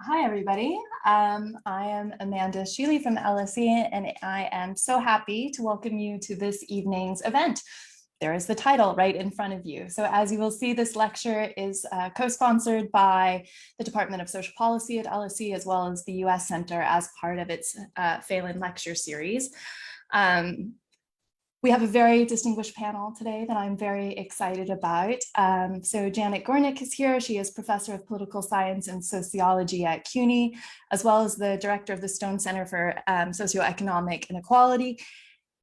Hi, everybody. I am Amanda Sheely from LSE, and I am so happy to welcome you to this evening's event. There is the title right in front of you. So as you will see, this lecture is co-sponsored by the Department of Social Policy at LSE, as well as the US Center as part of its Phelan Lecture Series. We have a very distinguished panel today that I'm very excited about. So Janet Gornick is here. She is Professor of Political Science and Sociology at CUNY, as well as the Director of the Stone Center for Socioeconomic Inequality,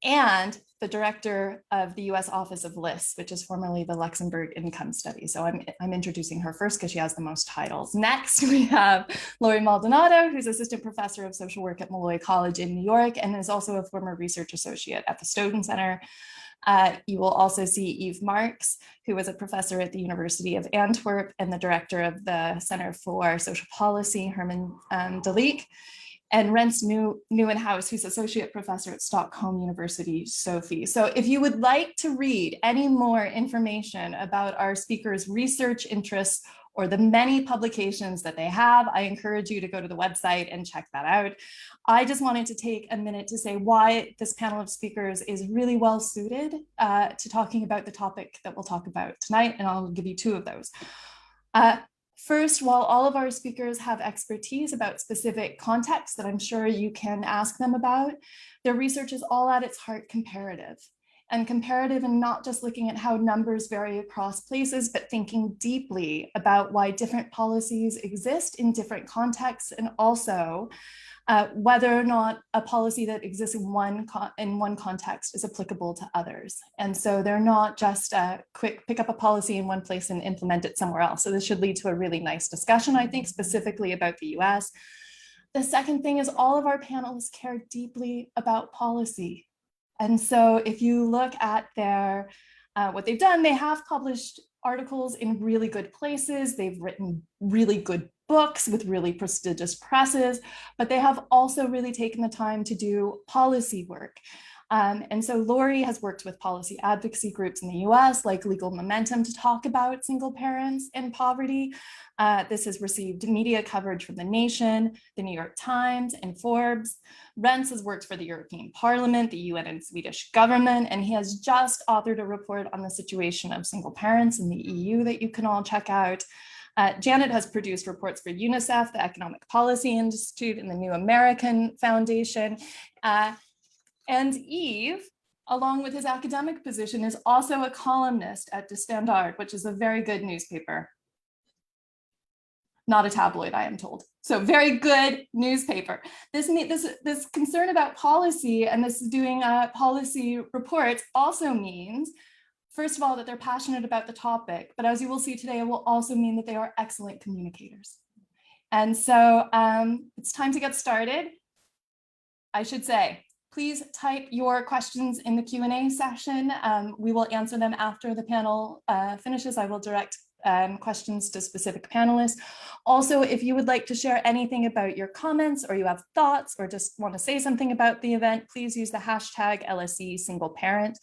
and the Director of the US Office of Lists, which is formerly the Luxembourg Income Study. So I'm introducing her first because she has the most titles. Next, we have Laurie Maldonado, who's Assistant Professor of Social Work at Molloy College in New York and is also a former research associate at the Stoughton Center. You will also see Marx, who was a professor at the University of Antwerp and the Director of the Center for Social Policy, Herman Deliek, and Rense Nieuwenhuis, who's Associate Professor at Stockholm University, Sophie. So if you would like to read any more information about our speakers' research interests or the many publications that they have, I encourage you to go to the website and check that out. I just wanted to take a minute to say why this panel of speakers is really well suited to talking about the topic that we'll talk about tonight, and I'll give you two of those. First, while all of our speakers have expertise about specific contexts that I'm sure you can ask them about, their research is all at its heart comparative. And comparative and not just looking at how numbers vary across places, but thinking deeply about why different policies exist in different contexts, and also whether or not a policy that exists in one context is applicable to others. And so they're not just a quick pick up a policy in one place and implement it somewhere else. So this should lead to a really nice discussion, I think, specifically about the US. The second thing is all of our panelists care deeply about policy. And so if you look at their what they've done, they have published articles in really good places. They've written really good books with really prestigious presses, but they have also really taken the time to do policy work. And so Laurie has worked with policy advocacy groups in the US, like Legal Momentum, to talk about single parents and poverty. This has received media coverage from The Nation, The New York Times, and Forbes. Rense has worked for the European Parliament, the UN, and Swedish government, and he has just authored a report on the situation of single parents in the EU that you can all check out. Janet has produced reports for UNICEF, the Economic Policy Institute, and the New American Foundation. And Yves, along with his academic position, is also a columnist at De Standaard, which is a very good newspaper. Not a tabloid, I am told. So very good newspaper. This concern about policy and this doing policy reports also means, first of all, that they're passionate about the topic, but as you will see today, it will also mean that they are excellent communicators. And so it's time to get started. I should say, please type your questions in the Q&A session. We will answer them after the panel finishes. I will direct questions to specific panelists. Also, if you would like to share anything about your comments, or you have thoughts, or just want to say something about the event, please use the hashtag LSE single parent.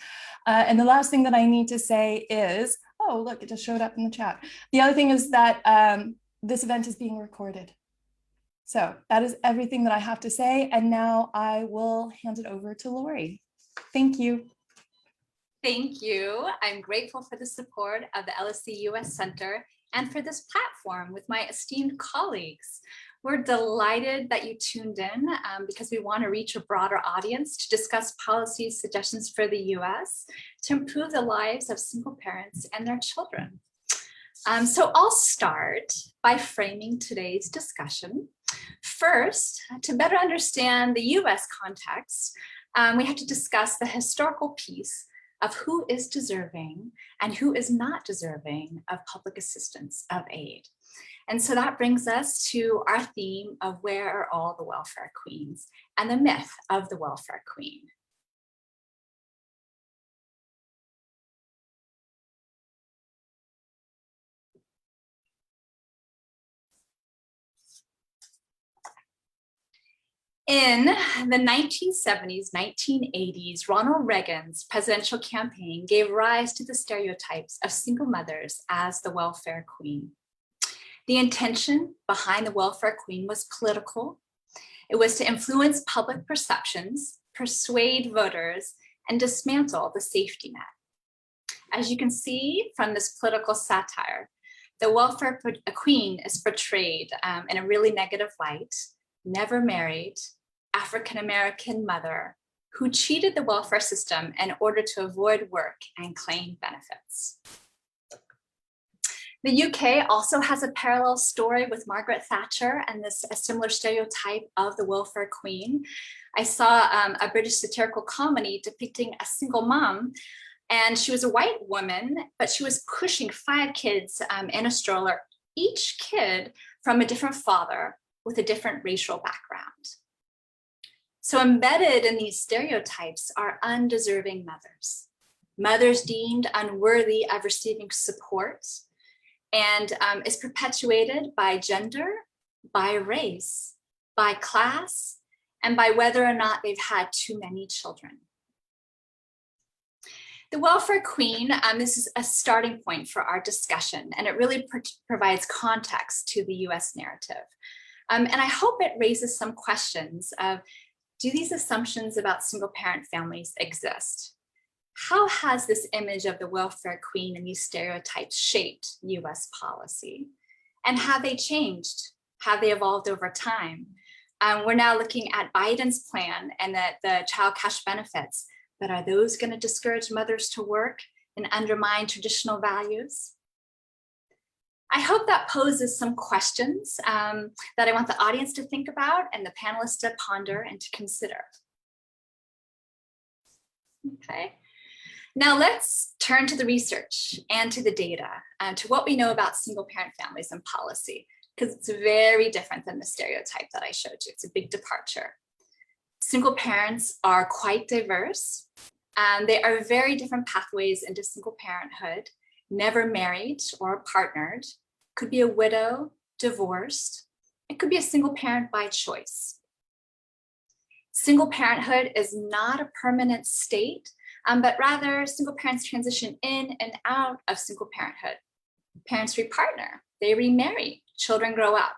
And the last thing that I need to say is, oh, look, it just showed up in the chat. The other thing is that this event is being recorded. So that is everything that I have to say. And now I will hand it over to Laurie. Thank you. Thank you. I'm grateful for the support of the LSE US Center and for this platform with my esteemed colleagues. We're delighted that you tuned in because we want to reach a broader audience to discuss policy suggestions for the US to improve the lives of single parents and their children. So I'll start by framing today's discussion. First, to better understand the US context, we have to discuss the historical piece of who is deserving and who is not deserving of public assistance, of aid. And so that brings us to our theme of where are all the welfare queens and the myth of the welfare queen. In the 1970s, 1980s, Ronald Reagan's presidential campaign gave rise to the stereotypes of single mothers as the welfare queen. The intention behind the welfare queen was political. It was to influence public perceptions, persuade voters, and dismantle the safety net. As you can see from this political satire, the welfare queen is portrayed in a really negative light, never married, African-American mother who cheated the welfare system in order to avoid work and claim benefits. The UK also has a parallel story with Margaret Thatcher and a similar stereotype of the welfare queen. I saw a British satirical comedy depicting a single mom, and she was a white woman, but she was pushing 5 kids in a stroller, each kid from a different father with a different racial background. So embedded in these stereotypes are undeserving mothers, mothers deemed unworthy of receiving support, and is perpetuated by gender, by race, by class, and by whether or not they've had too many children. The welfare queen, this is a starting point for our discussion, and it really provides context to the US narrative. And I hope it raises some questions of, do these assumptions about single parent families exist? How has this image of the welfare queen and these stereotypes shaped US policy? And have they changed? Have they evolved over time? We're now looking at Biden's plan and the child cash benefits, but are those going to discourage mothers to work and undermine traditional values? I hope that poses some questions that I want the audience to think about and the panelists to ponder and to consider. Okay. Now let's turn to the research and to the data, to what we know about single parent families and policy, because it's very different than the stereotype that I showed you. It's a big departure. Single parents are quite diverse. They are very different pathways into single parenthood, never married or partnered, could be a widow, divorced. It could be a single parent by choice. Single parenthood is not a permanent state, but rather single parents transition in and out of single parenthood. Parents repartner, they remarry, children grow up.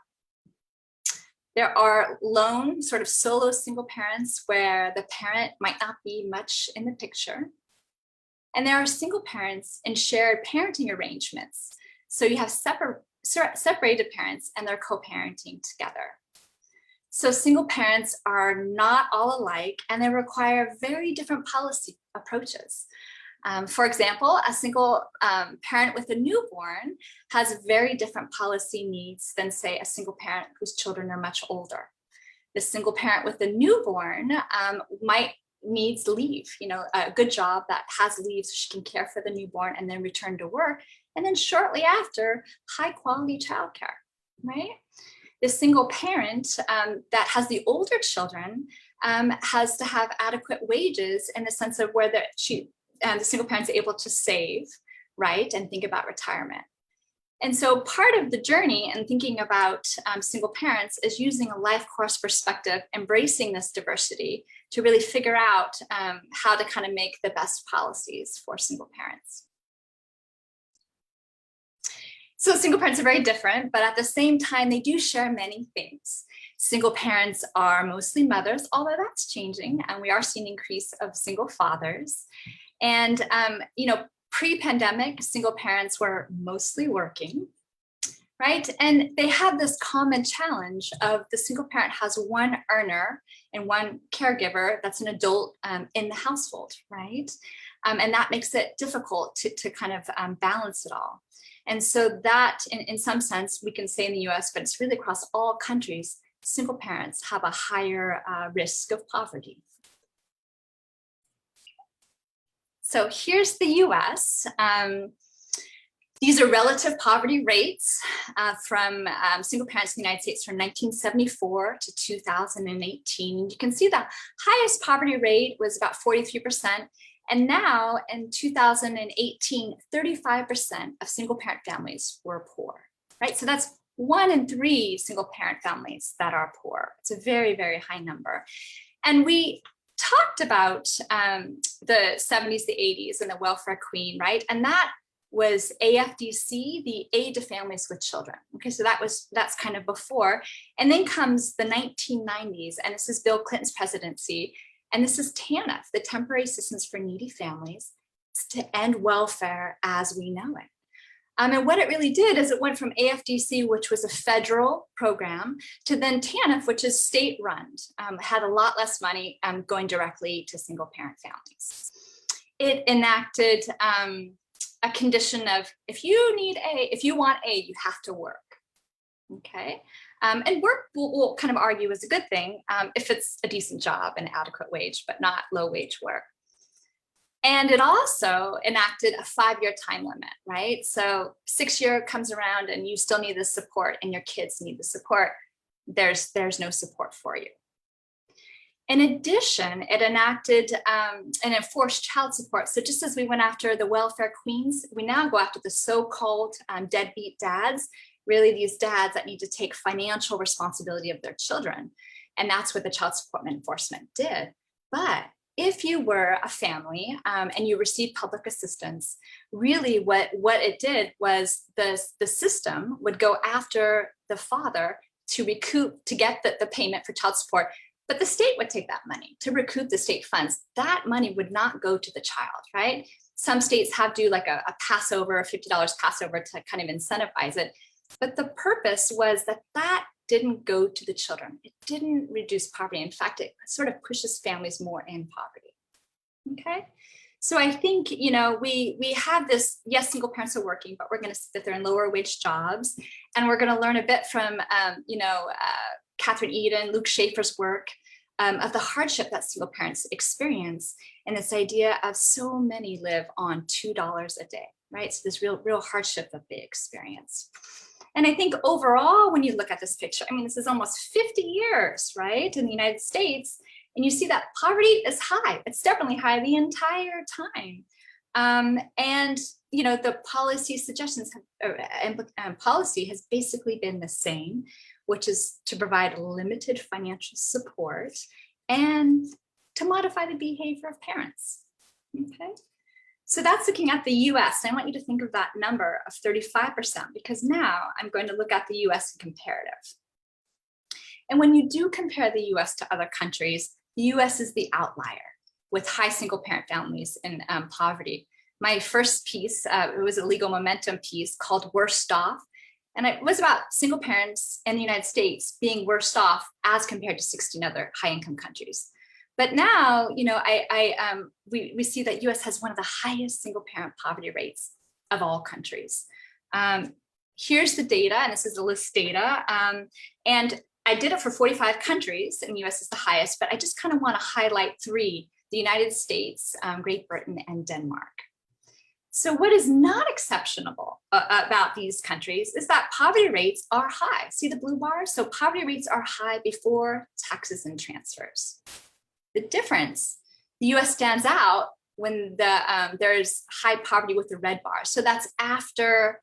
There are lone, sort of solo single parents where the parent might not be much in the picture. And there are single parents in shared parenting arrangements. So you have separated parents and they're co-parenting together. So single parents are not all alike and they require very different policy approaches. For example, a single parent with a newborn has very different policy needs than, say, a single parent whose children are much older. The single parent with a newborn might needs leave, a good job that has leave so she can care for the newborn and then return to work. And then shortly after, high quality childcare, right? The single parent that has the older children has to have adequate wages in the sense of where the single parent's able to save, right? And think about retirement. And so part of the journey and thinking about single parents is using a life course perspective, embracing this diversity to really figure out how to kind of make the best policies for single parents. So single parents are very different, but at the same time, they do share many things. Single parents are mostly mothers, although that's changing, and we are seeing an increase of single fathers. And, pre-pandemic, single parents were mostly working, right? And they have this common challenge of the single parent has one earner and one caregiver that's an adult in the household, right? And that makes it difficult to kind of balance it all. And so that, in some sense, we can say in the US, but it's really across all countries, single parents have a higher risk of poverty. So here's the US. These are relative poverty rates from single parents in the United States from 1974 to 2018. You can see the highest poverty rate was about 43%. And now in 2018, 35% of single parent families were poor, right? So that's 1 in 3 single parent families that are poor. It's a very, very high number. And we talked about the 70s, the 80s, and the welfare queen, right? And that was AFDC, the Aid to Families with Children. Okay, so that's kind of before. And then comes the 1990s, and this is Bill Clinton's presidency. And this is TANF, the Temporary Assistance for Needy Families, to end welfare as we know it. And what it really did is it went from AFDC, which was a federal program, to then TANF, which is state-run, had a lot less money going directly to single-parent families. It enacted a condition of if you want aid, you have to work. Okay, and work we'll kind of argue is a good thing if it's a decent job and adequate wage, but not low-wage work. And it also enacted a 5-year time limit, right? So 6 year comes around and you still need the support and your kids need the support. There's no support for you. In addition, it enacted and enforced child support. So just as we went after the welfare queens, we now go after the so-called deadbeat dads, really these dads that need to take financial responsibility of their children. And that's what the child support enforcement did. But if you were a family and you received public assistance, really what it did was the system would go after the father to get the payment for child support, but the state would take that money to recoup the state funds. That money would not go to the child, right? Some states have do like a Passover, $50 Passover to kind of incentivize it. But the purpose was that didn't go to the children. It didn't reduce poverty. In fact, it sort of pushes families more in poverty. Okay, so I think, you know, we have this, yes, single parents are working, but we're going to sit there in lower wage jobs, and we're going to learn a bit from, Catherine Eden, Luke Schaefer's work of the hardship that single parents experience, and this idea of so many live on $2 a day, right? So this real hardship that they experience. And I think overall, when you look at this picture, I mean, this is almost 50 years, right, in the United States, and you see that poverty is high. It's definitely high the entire time. And, you know, the policy suggestions policy has basically been the same, which is to provide limited financial support and to modify the behavior of parents. Okay. So that's looking at the US. And I want you to think of that number of 35%, because now I'm going to look at the US in comparative. And when you do compare the US to other countries, the US is the outlier with high single parent families in poverty. My first piece, it was a legal momentum piece called Worst Off. And it was about single parents in the United States being worst off as compared to 16 other high income countries. But now, you know, we see that US has one of the highest single parent poverty rates of all countries. Here's the data, and this is the list data. And I did it for 45 countries, and the US is the highest, but I just kind of want to highlight 3, the United States, Great Britain, and Denmark. So what is not exceptional about these countries is that poverty rates are high. See the blue bars? So poverty rates are high before taxes and transfers. The difference, the US stands out when there's high poverty with the red bars. So that's after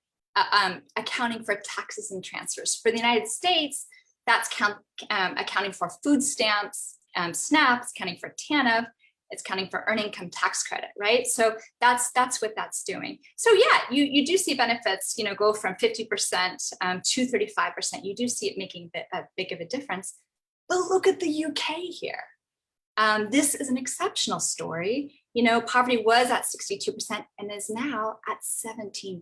accounting for taxes and transfers. For the United States, that's accounting for food stamps, SNAP, accounting for TANF, it's counting for earned income tax credit, right? So that's what that's doing. So yeah, you do see benefits, you know, go from 50% to 35%. You do see it making a big of a difference. But look at the UK here. This is an exceptional story. You know, poverty was at 62% and is now at 17%.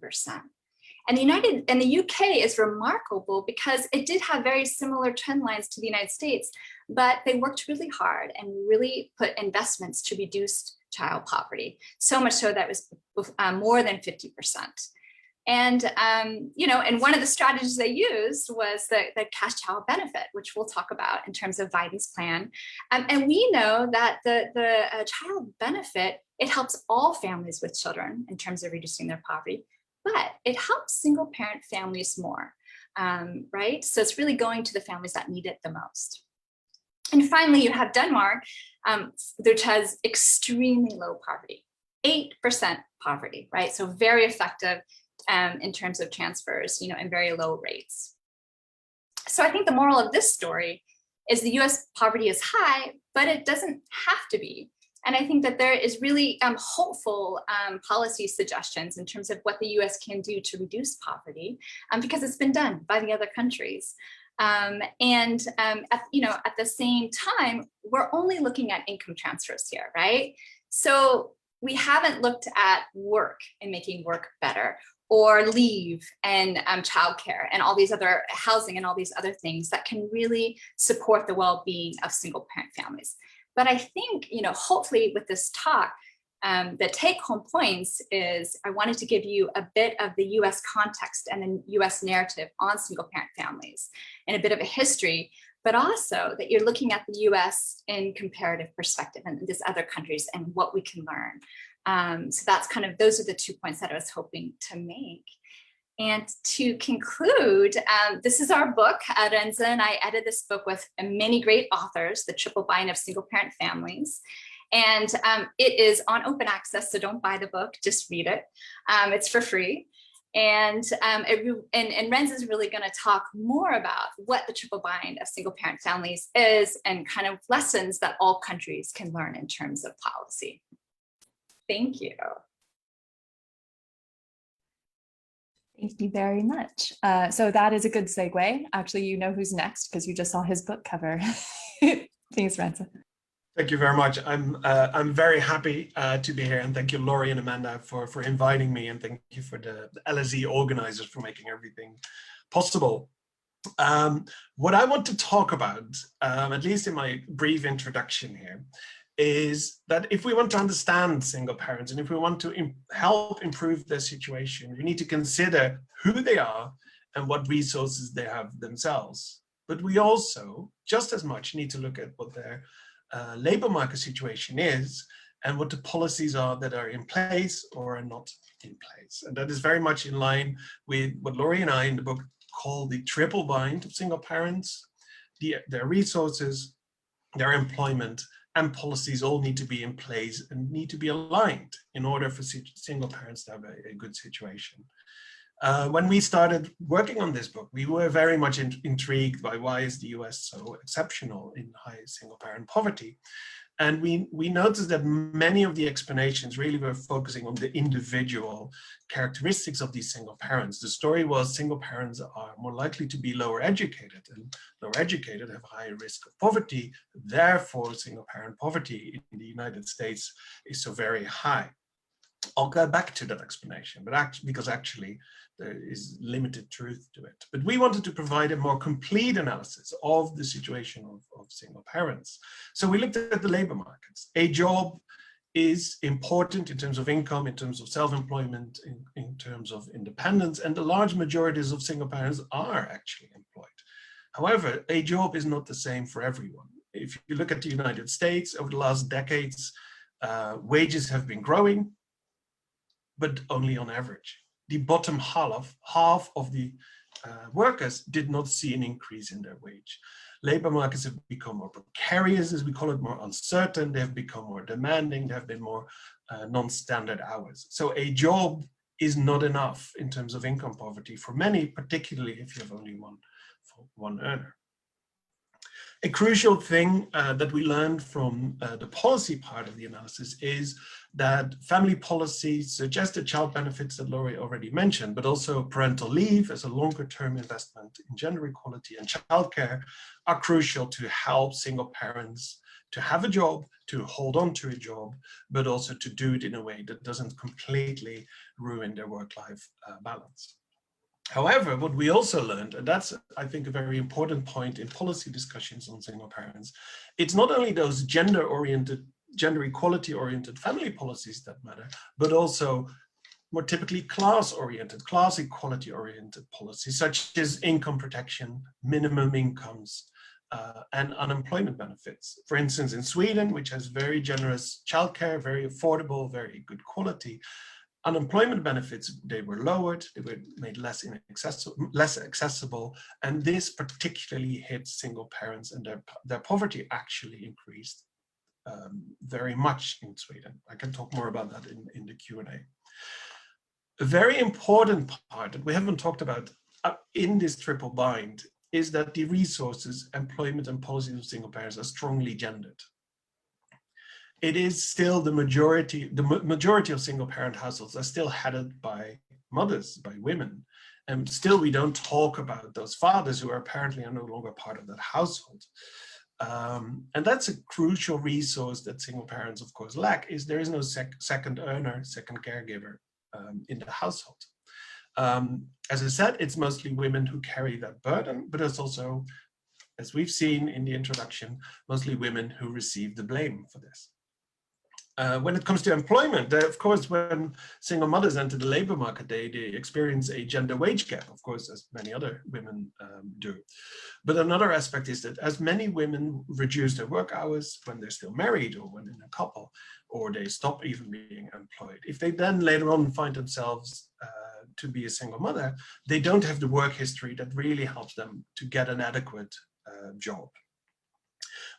And the UK is remarkable because it did have very similar trend lines to the United States, but they worked really hard and really put investments to reduce child poverty, so much so that it was more than 50%. And, you know, and one of the strategies they used was the cash child benefit, which we'll talk about in terms of Biden's plan. And we know that the child benefit, it helps all families with children in terms of reducing their poverty, but it helps single parent families more, right? So it's really going to the families that need it the most. And finally, you have Denmark, which has extremely low poverty, 8% poverty, right? So very effective in terms of transfers, you know, and very low rates. So I think the moral of this story is the US poverty is high, but it doesn't have to be. And I think that there is really hopeful policy suggestions in terms of what the US can do to reduce poverty, because it's been done by the other countries. At the same time, we're only looking at income transfers here, right? So we haven't looked at work and making work better, or leave and childcare and all these other housing and all these other things that can really support the well-being of single parent families. But I think, hopefully with this talk, the take-home points is I wanted to give you a bit of the US context and the US narrative on single parent families and a bit of a history, but also that you're looking at the US in comparative perspective and these other countries and what we can learn. So that's those are the 2 points that I was hoping to make. And to conclude, this is our book. Rense and I edited this book with many great authors, The Triple Bind of Single Parent Families. And it is on open access, so don't buy the book, just read it. It's for free. And Rense is really going to talk more about what the triple bind of single parent families is and lessons that all countries can learn in terms of policy. Thank you. Thank you very much. So that is a good segue. Actually, you know who's next because you just saw his book cover. Thanks, Rense. Thank you very much. I'm very happy to be here, and thank you, Laurie and Amanda, for inviting me, and thank you for the LSE organizers for making everything possible. What I want to talk about, at least in my brief introduction here, is that if we want to understand single parents and if we want to help improve their situation, we need to consider who they are and what resources they have themselves. But we also, just as much, need to look at what their labor market situation is and what the policies are that are in place or are not in place. And that is very much in line with what Laurie and I in the book call the triple bind of single parents. Their resources, their employment, and policies all need to be in place and need to be aligned in order for single parents to have a good situation. When we started working on this book, we were very much intrigued by why is the US so exceptional in high single parent poverty. And we noticed that many of the explanations really were focusing on the individual characteristics of these single parents. The story was single parents are more likely to be lower educated, and lower educated have higher risk of poverty. Therefore, single parent poverty in the United States is so very high. I'll go back to that explanation, but because actually there is limited truth to it. But we wanted to provide a more complete analysis of the situation of single parents. So we looked at the labor markets. A job is important in terms of income, in terms of self-employment, in terms of independence, and the large majorities of single parents are actually employed. However, a job is not the same for everyone. If you look at the United States over the last decades, wages have been growing, but only on average. The bottom half of the workers did not see an increase in their wage. Labor markets have become more precarious, as we call it, more uncertain. They have become more demanding. There have been more non-standard hours. So a job is not enough in terms of income poverty for many, particularly if you have only one earner. A crucial thing that we learned from the policy part of the analysis is that family policies such as the child benefits that Laurie already mentioned, but also parental leave as a longer term investment in gender equality and childcare are crucial to help single parents to have a job, to hold on to a job, but also to do it in a way that doesn't completely ruin their work-life balance. However, what we also learned, and that's, I think, a very important point in policy discussions on single parents, it's not only those gender equality-oriented family policies that matter, but also more typically class equality-oriented policies, such as income protection, minimum incomes, and unemployment benefits. For instance, in Sweden, which has very generous childcare, very affordable, very good quality, unemployment benefits, they were lowered, they were made less accessible, and this particularly hit single parents, and their poverty actually increased very much in Sweden. I can talk more about that in the Q&A. A very important part that we haven't talked about in this triple bind is that the resources, employment, and policies of single parents are strongly gendered. it is still the majority of single parent households are still headed by mothers, by women. And still we don't talk about those fathers who are apparently no longer part of that household. And that's a crucial resource that single parents, of course, lack, is there is no second earner, second caregiver in the household. As I said, it's mostly women who carry that burden, but it's also, as we've seen in the introduction, mostly women who receive the blame for this. When it comes to employment, of course, when single mothers enter the labor market, they experience a gender wage gap, of course, as many other women do. But another aspect is that as many women reduce their work hours when they're still married or when in a couple, or they stop even being employed, if they then later on find themselves to be a single mother, they don't have the work history that really helps them to get an adequate job.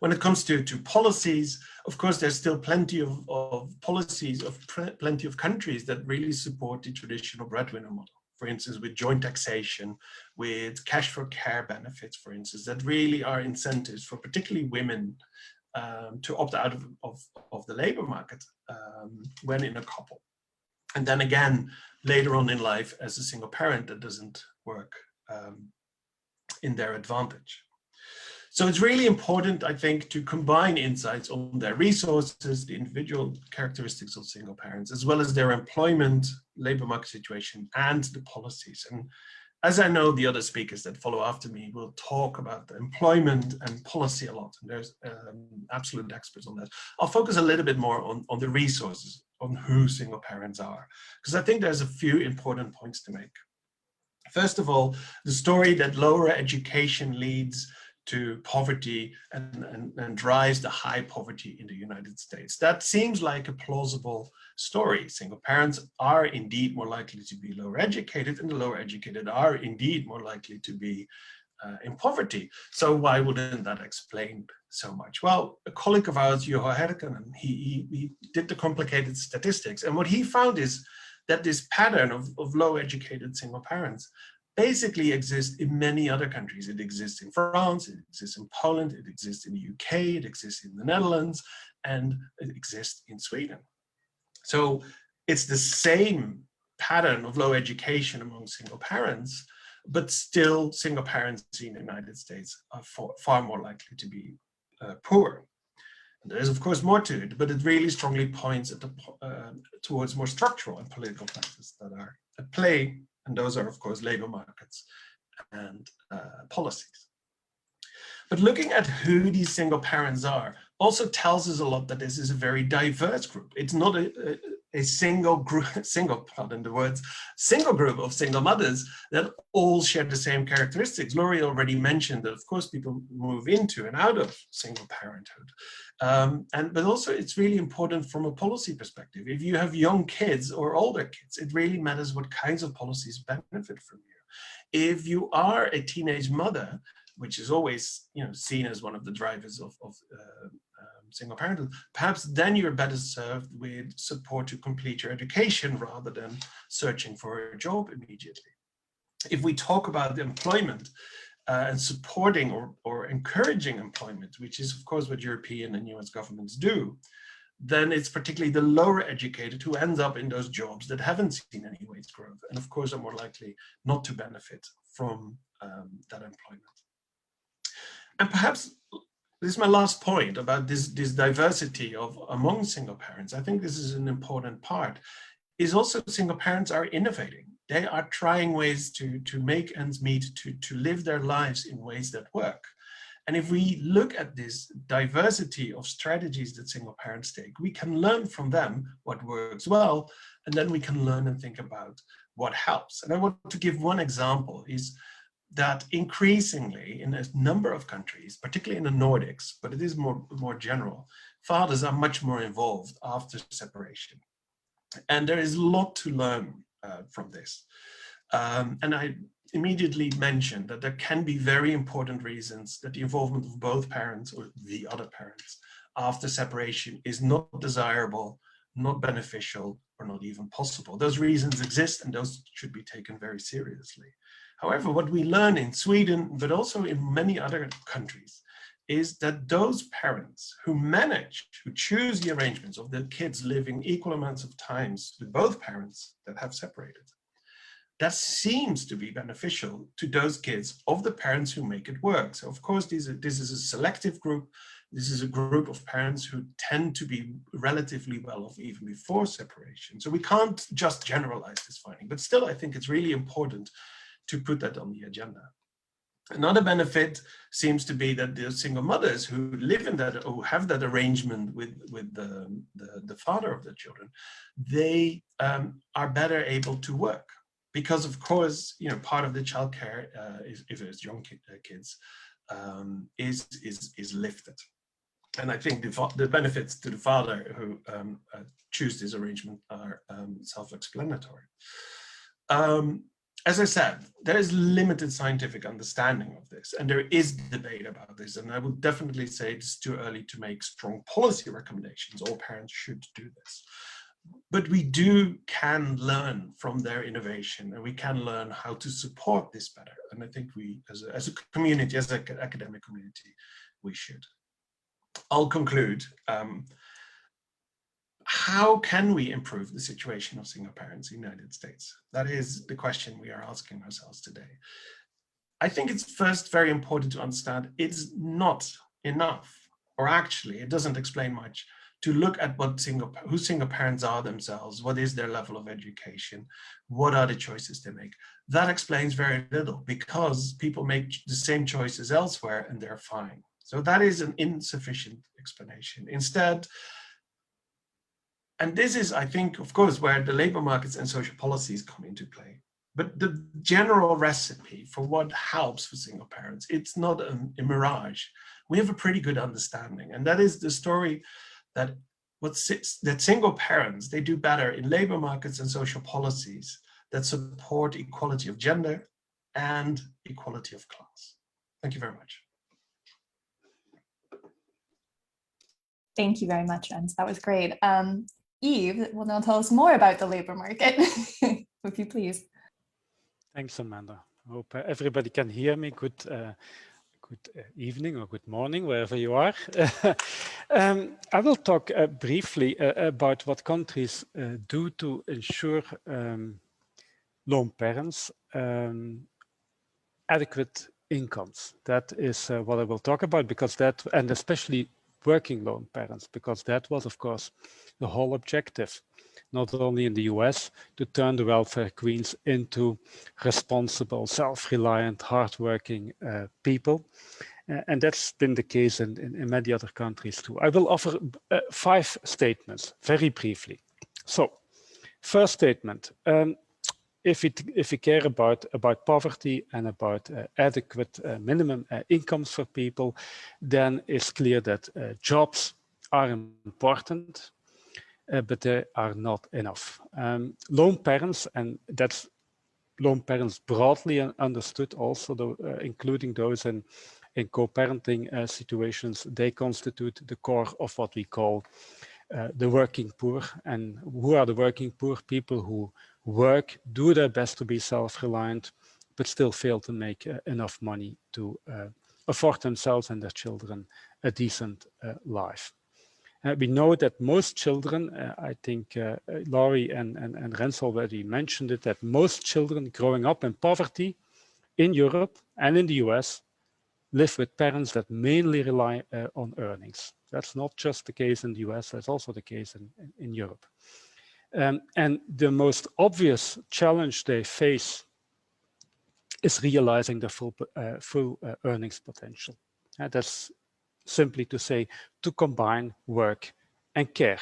When it comes to policies, of course, there's still plenty of policies of plenty of countries that really support the traditional breadwinner model. For instance, with joint taxation, with cash for care benefits, for instance, that really are incentives for particularly women to opt out of the labor market when in a couple. And then again, later on in life, as a single parent, that doesn't work in their advantage. So it's really important, I think, to combine insights on their resources, the individual characteristics of single parents, as well as their employment, labor market situation, and the policies. And as I know the other speakers that follow after me will talk about the employment and policy a lot, and there's absolute experts on that. I'll focus a little bit more on the resources, on who single parents are, because I think there's a few important points to make. First of all, the story that lower education leads to poverty and drives the high poverty in the United States. That seems like a plausible story. Single parents are indeed more likely to be lower educated, and the lower educated are indeed more likely to be in poverty. So why wouldn't that explain so much? Well, a colleague of ours, Juho Herkkonen, he did the complicated statistics, and what he found is that this pattern of low educated single parents basically exists in many other countries. It exists in France, it exists in Poland, it exists in the UK, it exists in the Netherlands, and it exists in Sweden. So it's the same pattern of low education among single parents, but still single parents in the United States are far more likely to be poor. And there is, of course, more to it, but it really strongly points at towards more structural and political factors that are at play. And those are, of course, labor markets and policies. But looking at who these single parents are also tells us a lot that this is a very diverse group. It's not a single group, single group of single mothers that all share the same characteristics. Laurie already mentioned that, of course, people move into and out of single parenthood. But also it's really important from a policy perspective. If you have young kids or older kids, it really matters what kinds of policies benefit from you. If you are a teenage mother, which is always seen as one of the drivers of single parenthood, perhaps then you're better served with support to complete your education rather than searching for a job immediately. If we talk about employment and supporting or encouraging employment, which is of course what European and US governments do, then it's particularly the lower educated who ends up in those jobs that haven't seen any wage growth, and of course are more likely not to benefit from that employment. And perhaps this is my last point about this diversity among single parents. I think this is an important part, is also single parents are innovating. They are trying ways to make ends meet, to live their lives in ways that work. And if we look at this diversity of strategies that single parents take, we can learn from them what works well, and then we can learn and think about what helps. And I want to give one example, is that increasingly in a number of countries, particularly in the Nordics, but it is more general, fathers are much more involved after separation. And there is a lot to learn from this. And I immediately mentioned that there can be very important reasons that the involvement of both parents or the other parents after separation is not desirable, not beneficial, or not even possible. Those reasons exist, and those should be taken very seriously. However, what we learn in Sweden, but also in many other countries, is that those parents who choose the arrangements of their kids living equal amounts of times with both parents that have separated, that seems to be beneficial to those kids of the parents who make it work. So of course, this is a selective group. This is a group of parents who tend to be relatively well off even before separation. So we can't just generalize this finding, but still, I think it's really important to put that on the agenda. Another benefit seems to be that the single mothers who live in that, or have that arrangement with the father of the children, they are better able to work. Because of course, part of the childcare, if it's young kids, is lifted. And I think the benefits to the father who choose this arrangement are self-explanatory. As I said, there is limited scientific understanding of this, and there is debate about this. And I would definitely say it's too early to make strong policy recommendations. All parents should do this. But we can learn from their innovation, and we can learn how to support this better. And I think we, as a community, as an academic community, we should. I'll conclude. How can we improve the situation of single parents in the United States? That is the question we are asking ourselves today. I think it's first very important to understand it's not enough, or actually it doesn't explain much, to look at who single parents are themselves, what is their level of education, what are the choices they make. That explains very little, because people make the same choices elsewhere and they're fine. So that is an insufficient explanation. Instead, and this is, I think, of course, where the labor markets and social policies come into play. But the general recipe for what helps for single parents, it's not a mirage. We have a pretty good understanding, and that is the story that single parents, they do better in labor markets and social policies that support equality of gender and equality of class. Thank you very much. Thank you very much, Rense. That was great. Eve will now tell us more about the labor market, if you please. Thanks, Amanda. I hope everybody can hear me. Good evening or good morning, wherever you are. I will talk briefly about what countries do to ensure lone parents adequate incomes. That is what I will talk about, because that, and especially working lone parents, because that was, of course, the whole objective, not only in the US, to turn the welfare queens into responsible, self-reliant, hardworking people. And that's been the case in many other countries too. I will offer 5 statements very briefly. So, first statement, if we care about poverty and about adequate minimum incomes for people, then it's clear that jobs are important, but they are not enough. Lone parents, and that's lone parents broadly understood also, though, including those in co-parenting situations, they constitute the core of what we call the working poor. And who are the working poor? People who work, do their best to be self-reliant, but still fail to make enough money to afford themselves and their children a decent life. We know that most children, I think Laurie and Rense already mentioned it, that most children growing up in poverty in Europe and in the US live with parents that mainly rely on earnings. That's not just the case in the US, that's also the case in Europe. And the most obvious challenge they face is realizing the full earnings potential. That's simply to say, to combine work and care,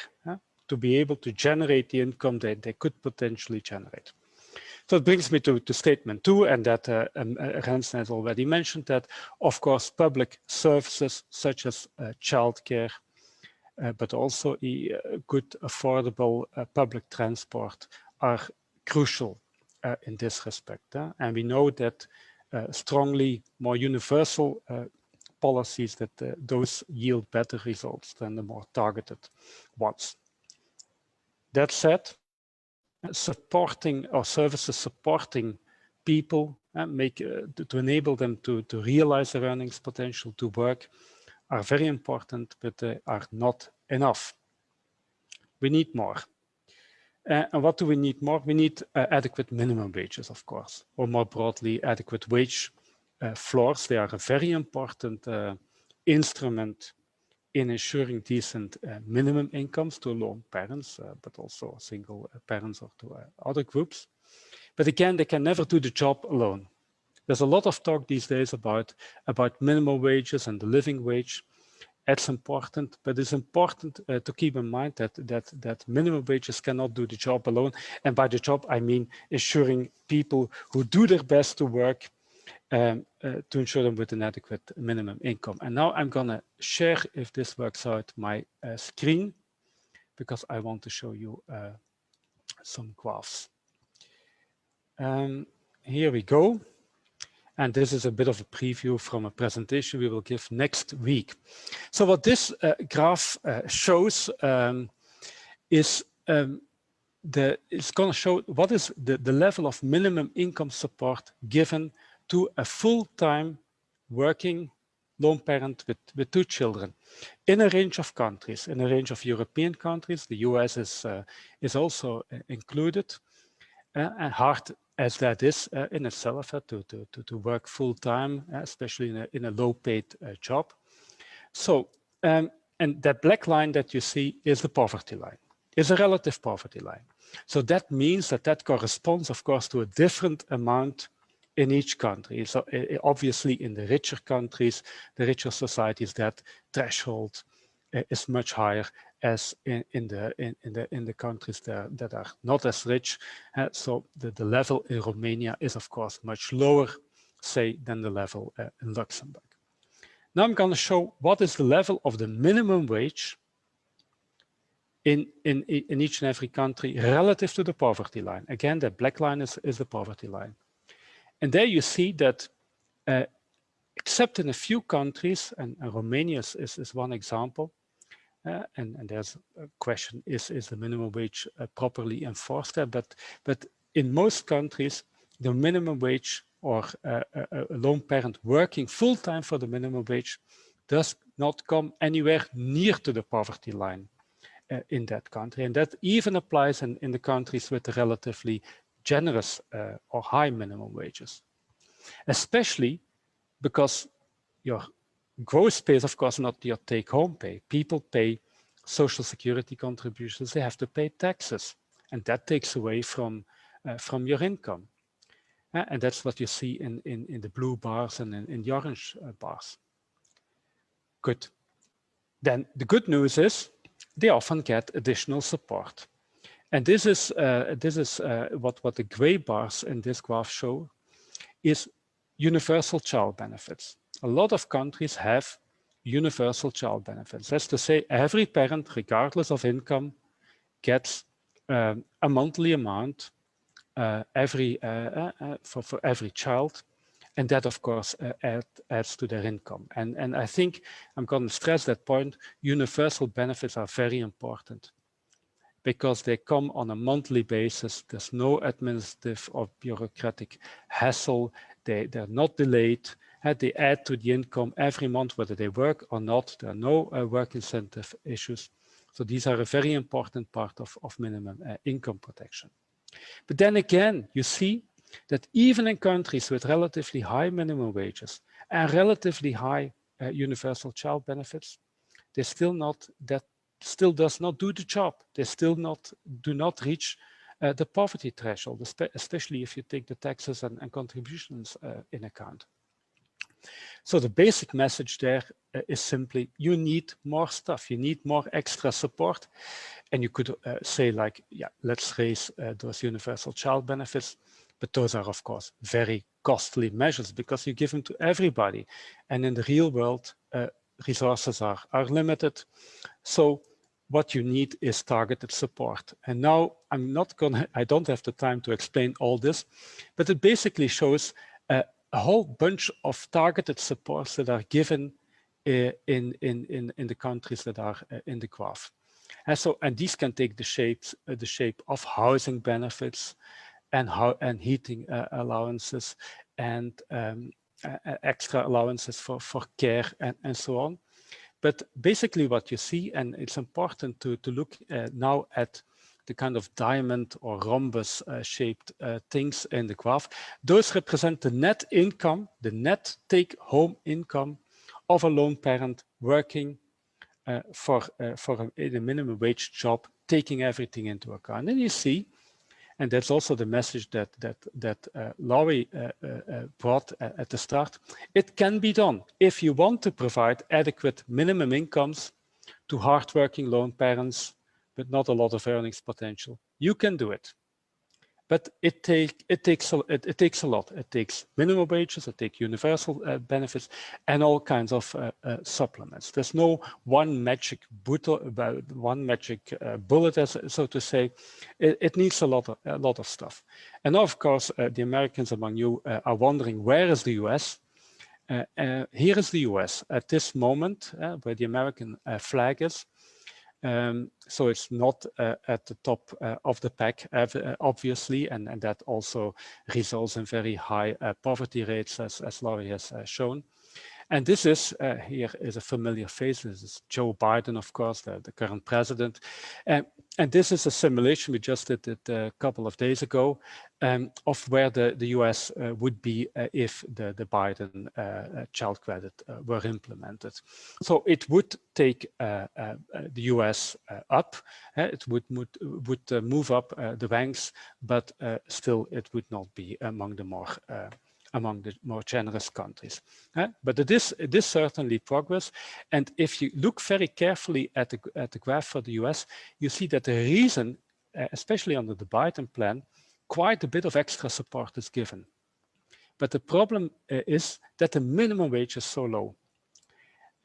to be able to generate the income that they could potentially generate. So it brings me to statement 2, and that Rense has already mentioned that, of course, public services such as childcare, but also good, affordable public transport are crucial in this respect. And we know that strongly more universal policies, that those yield better results than the more targeted ones. That said, supporting or services supporting people to enable them to realize their earnings potential, to work, are very important, but they are not enough. We need more. And what do we need more? We need adequate minimum wages, of course, or more broadly, adequate wage floors. They are a very important instrument in ensuring decent minimum incomes to lone parents, but also single parents or to other groups. But again, they can never do the job alone. There's a lot of talk these days about minimum wages and the living wage. That's important, but it's important to keep in mind that minimum wages cannot do the job alone. And by the job, I mean ensuring people who do their best to work to ensure them with an adequate minimum income. And now I'm gonna share, if this works out, my screen, because I want to show you some graphs. Here we go. And this is a bit of a preview from a presentation we will give next week. So what this graph shows is it's going to show what is the level of minimum income support given to a full-time working lone parent with 2 children in a range of countries, in a range of European countries. The US is also included, and hard as that is in itself, to work full-time, especially in a low-paid job. So, and that black line that you see is the poverty line, is a relative poverty line. So that means that corresponds, of course, to a different amount in each country. So obviously in the richer countries, the richer societies, that threshold is much higher as in the countries that are not as rich. So the level in Romania is, of course, much lower, say, than the level in Luxembourg. Now I'm going to show what is the level of the minimum wage in each and every country relative to the poverty line. Again, the black line is the poverty line. And there you see that except in a few countries, and Romania is one example, and there's a question, is the minimum wage properly enforced there? But in most countries, the minimum wage or a lone parent working full-time for the minimum wage does not come anywhere near to the poverty line in that country. And that even applies in the countries with the relatively generous or high minimum wages, especially because your gross pay is, of course, not your take-home pay. People pay social security contributions. They have to pay taxes, and that takes away from your income. And that's what you see in the blue bars and in the orange bars. Good. Then the good news is they often get additional support. And this is what the gray bars in this graph show is universal child benefits. A lot of countries have universal child benefits. That's to say, every parent, regardless of income, gets a monthly amount for every child. And that, of course, adds to their income. And I think I'm going to stress that point. Universal benefits are very important because they come on a monthly basis. There's no administrative or bureaucratic hassle. They're not delayed. They add to the income every month, whether they work or not. There are no work incentive issues. So these are a very important part of minimum income protection. But then again, you see that even in countries with relatively high minimum wages and relatively high universal child benefits, they still does not do the job. They still do not reach the poverty threshold, especially if you take the taxes and contributions in account. So the basic message there is simply, you need more stuff. You need more extra support. And you could say like, yeah, let's raise those universal child benefits. But those are, of course, very costly measures because you give them to everybody. And in the real world, resources are limited. So what you need is targeted support. And now I don't have the time to explain all this, but it basically shows a whole bunch of targeted supports that are given in the countries that are in the graph. And these can take the shape of housing benefits and heating allowances and extra allowances for care and so on. But basically what you see, and it's important to look now at the kind of diamond or rhombus shaped things in the graph. Those represent the net income, the net take-home income of a lone parent working for a minimum wage job, taking everything into account. And you see, and that's also the message that Laurie brought at the start, it can be done. If you want to provide adequate minimum incomes to hardworking lone parents with not a lot of earnings potential, you can do it. But it takes a lot. It takes minimum wages, it takes universal benefits, and all kinds of supplements. There's no one magic bullet, so to say. It needs a lot of stuff. And of course, the Americans among you are wondering, where is the US? Here is the US at this moment, where the American flag is. So it's not at the top of the pack, obviously, and that also results in very high poverty rates, as Laurie has shown. And this is, here is a familiar face. This is Joe Biden, of course, the current president. And this is a simulation we just did it a couple of days ago of where the US would be if the Biden child credit were implemented. So it would take the US up. It would move up the ranks, but still it would not be among the more generous countries. But it is certainly progress. And if you look very carefully at the graph for the US, you see that the reason, especially under the Biden plan, quite a bit of extra support is given. But the problem is that the minimum wage is so low.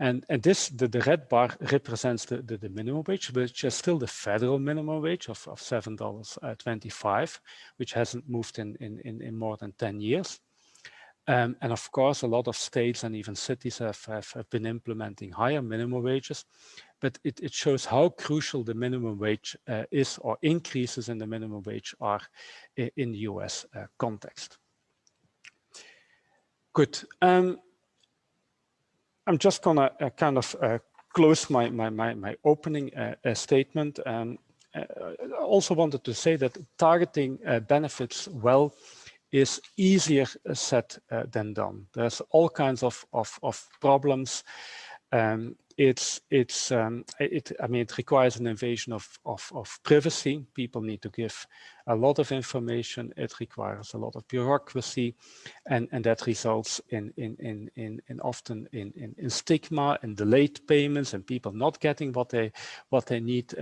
And this, the red bar represents the minimum wage, which is still the federal minimum wage of $7.25, which hasn't moved in more than 10 years. And of course, a lot of states and even cities have been implementing higher minimum wages, but it shows how crucial the minimum wage is, or increases in the minimum wage are in the US context. Good. I'm just gonna kind of close my opening statement. I also wanted to say that targeting benefits well is easier said than done. There's all kinds of problems. It requires an invasion of privacy. People need to give a lot of information. It requires a lot of bureaucracy, and that results in often in stigma and delayed payments and people not getting what they need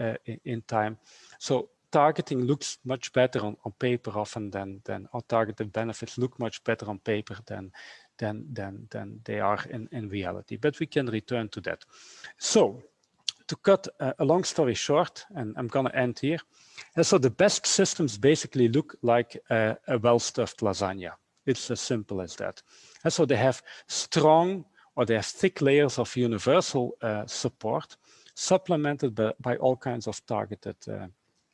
in time. So targeting looks much better on paper often than or targeted benefits look much better on paper than they are in reality. But we can return to that. So to cut a long story short, and I'm going to end here. And so the best systems basically look like a well-stuffed lasagna. It's as simple as that. And so they have strong, or they have thick layers of universal support, supplemented by all kinds of targeted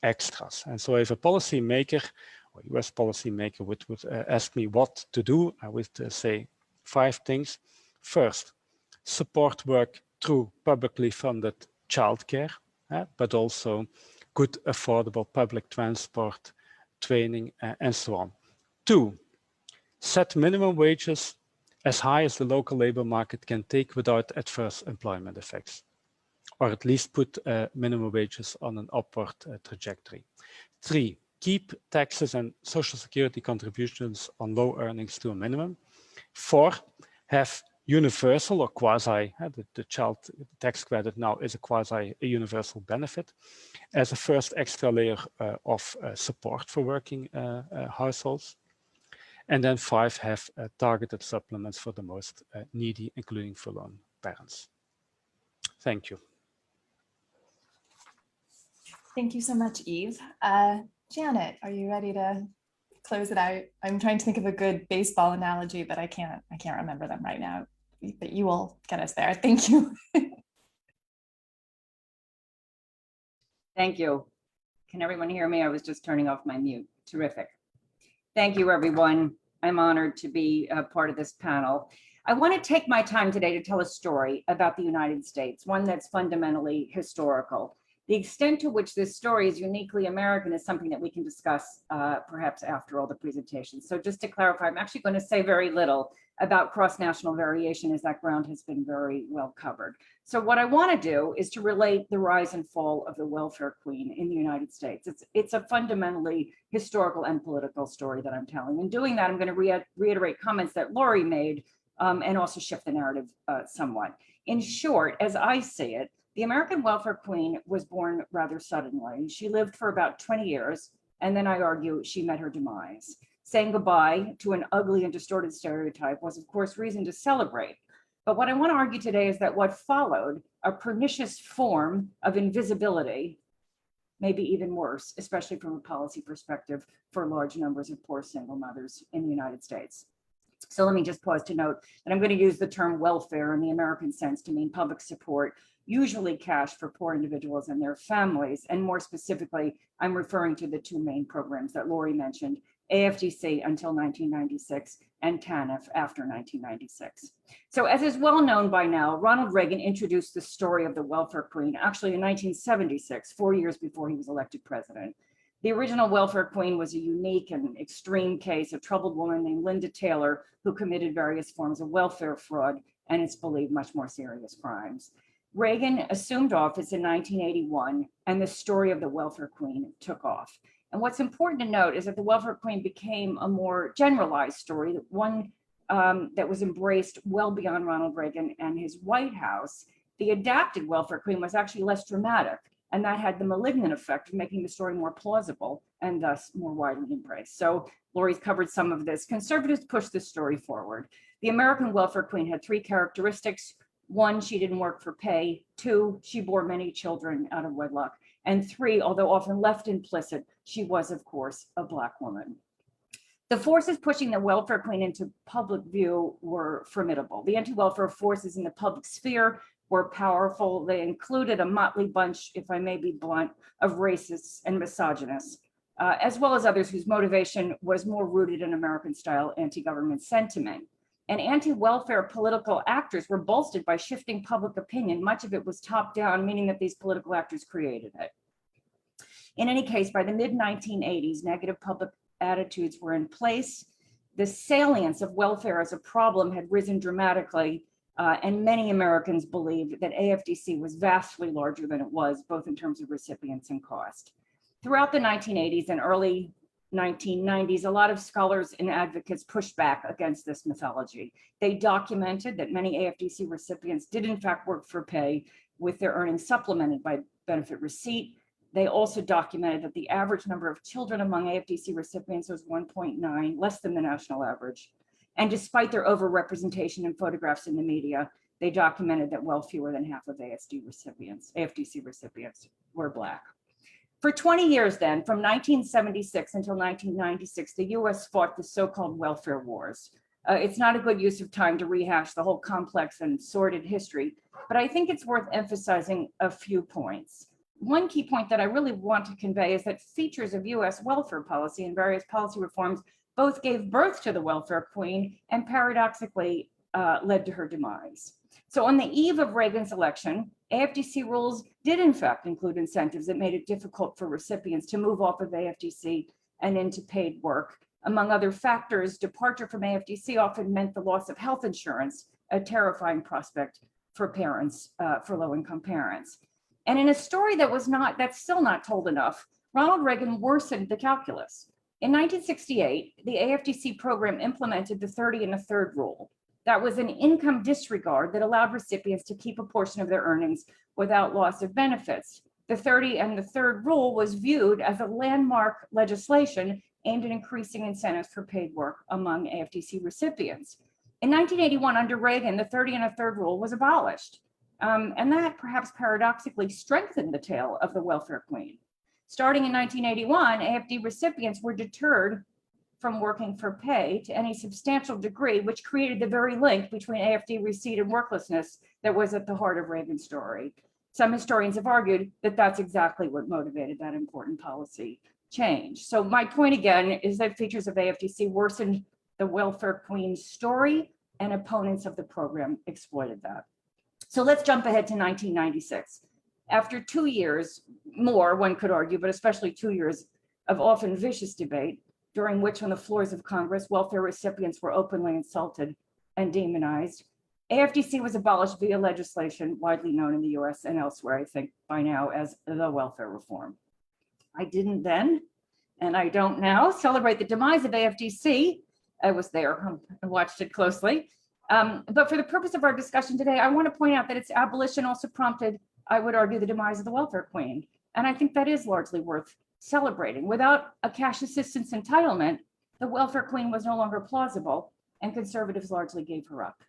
extras. And so if a policymaker or US policymaker would ask me what to do, I would say 5 things. First, support work through publicly funded childcare, but also good, affordable public transport, training, and so on. 2, set minimum wages as high as the local labor market can take without adverse employment effects, or at least put minimum wages on an upward trajectory. 3, keep taxes and social security contributions on low earnings to a minimum. 4, have universal or quasi, the child tax credit now is a quasi universal benefit, as a first extra layer of support for working households. And then 5, have targeted supplements for the most needy, including for lone parents. Thank you. Thank you so much, Yves. Janet, are you ready to close it out? I'm trying to think of a good baseball analogy, but I can't remember them right now. But you will get us there. Thank you. Thank you. Can everyone hear me? I was just turning off my mute. Terrific. Thank you, everyone. I'm honored to be a part of this panel. I want to take my time today to tell a story about the United States, one that's fundamentally historical. The extent to which this story is uniquely American is something that we can discuss perhaps after all the presentations. So just to clarify, I'm actually going to say very little about cross-national variation, as that ground has been very well covered. So what I want to do is to relate the rise and fall of the welfare queen in the United States. It's a fundamentally historical and political story that I'm telling. In doing that, I'm going to reiterate comments that Laurie made and also shift the narrative somewhat. In short, as I see it, the American welfare queen was born rather suddenly. She lived for about 20 years, and then I argue she met her demise. Saying goodbye to an ugly and distorted stereotype was, of course, reason to celebrate. But what I want to argue today is that what followed, a pernicious form of invisibility, maybe even worse, especially from a policy perspective for large numbers of poor single mothers in the United States. So let me just pause to note that I'm going to use the term welfare in the American sense to mean public support, usually cash for poor individuals and their families. And more specifically, I'm referring to the two main programs that Laurie mentioned, AFDC until 1996 and TANF after 1996. So as is well known by now, Ronald Reagan introduced the story of the welfare queen actually in 1976, 4 years before he was elected president. The original welfare queen was a unique and extreme case, a troubled woman named Linda Taylor, who committed various forms of welfare fraud and it's believed much more serious crimes. Reagan assumed office in 1981 and the story of the welfare queen took off. And what's important to note is that the welfare queen became a more generalized story, one that was embraced well beyond Ronald Reagan and his White House. The adapted welfare queen was actually less dramatic, and that had the malignant effect of making the story more plausible and thus more widely embraced. So Laurie's covered some of this. Conservatives pushed this story forward. The American welfare queen had three characteristics. One, she didn't work for pay. Two, she bore many children out of wedlock. And three, although often left implicit, she was, of course, a Black woman. The forces pushing the welfare queen into public view were formidable. The anti-welfare forces in the public sphere were powerful. They included a motley bunch, if I may be blunt, of racists and misogynists, as well as others whose motivation was more rooted in American-style anti-government sentiment. And anti-welfare political actors were bolstered by shifting public opinion. Much of it was top-down, meaning that these political actors created it. In any case, by the mid-1980s, negative public attitudes were in place. The salience of welfare as a problem had risen dramatically, and many Americans believed that AFDC was vastly larger than it was, both in terms of recipients and cost. Throughout the 1980s and early 1990s, a lot of scholars and advocates pushed back against this mythology. They documented that many AFDC recipients did in fact work for pay, with their earnings supplemented by benefit receipt. They also documented that the average number of children among AFDC recipients was 1.9, less than the national average. And despite their overrepresentation in photographs in the media, they documented that well fewer than half of AFDC recipients were Black. For 20 years then, from 1976 until 1996, the US fought the so-called welfare wars. It's not a good use of time to rehash the whole complex and sordid history, but I think it's worth emphasizing a few points. One key point that I really want to convey is that features of US welfare policy and various policy reforms both gave birth to the welfare queen and paradoxically led to her demise. So on the eve of Reagan's election, AFDC rules did in fact include incentives that made it difficult for recipients to move off of AFDC and into paid work. Among other factors, departure from AFDC often meant the loss of health insurance, a terrifying prospect for parents, for low-income parents. And in a story that's still not told enough, Ronald Reagan worsened the calculus. In 1968, the AFDC program implemented the 30 and a third rule. That was an income disregard that allowed recipients to keep a portion of their earnings without loss of benefits. The 30 and the third rule was viewed as a landmark legislation aimed at increasing incentives for paid work among AFDC recipients. In 1981, under Reagan, the 30 and a third rule was abolished. And that perhaps paradoxically strengthened the tale of the welfare queen. Starting in 1981, AFD recipients were deterred from working for pay to any substantial degree, which created the very link between AFD receipt and worklessness that was at the heart of Reagan's story. Some historians have argued that that's exactly what motivated that important policy change. So my point again is that features of AFDC worsened the welfare queen's story, and opponents of the program exploited that. So let's jump ahead to 1996. After 2 years, more one could argue, but especially 2 years of often vicious debate, during which on the floors of Congress, welfare recipients were openly insulted and demonized, AFDC was abolished via legislation widely known in the US and elsewhere, I think by now, as the welfare reform. I didn't then, and I don't now, celebrate the demise of AFDC. I was there and watched it closely. But for the purpose of our discussion today, I want to point out that its abolition also prompted, I would argue, the demise of the welfare queen. And I think that is largely worth celebrating. Without a cash assistance entitlement, the welfare queen was no longer plausible, and conservatives largely gave her up.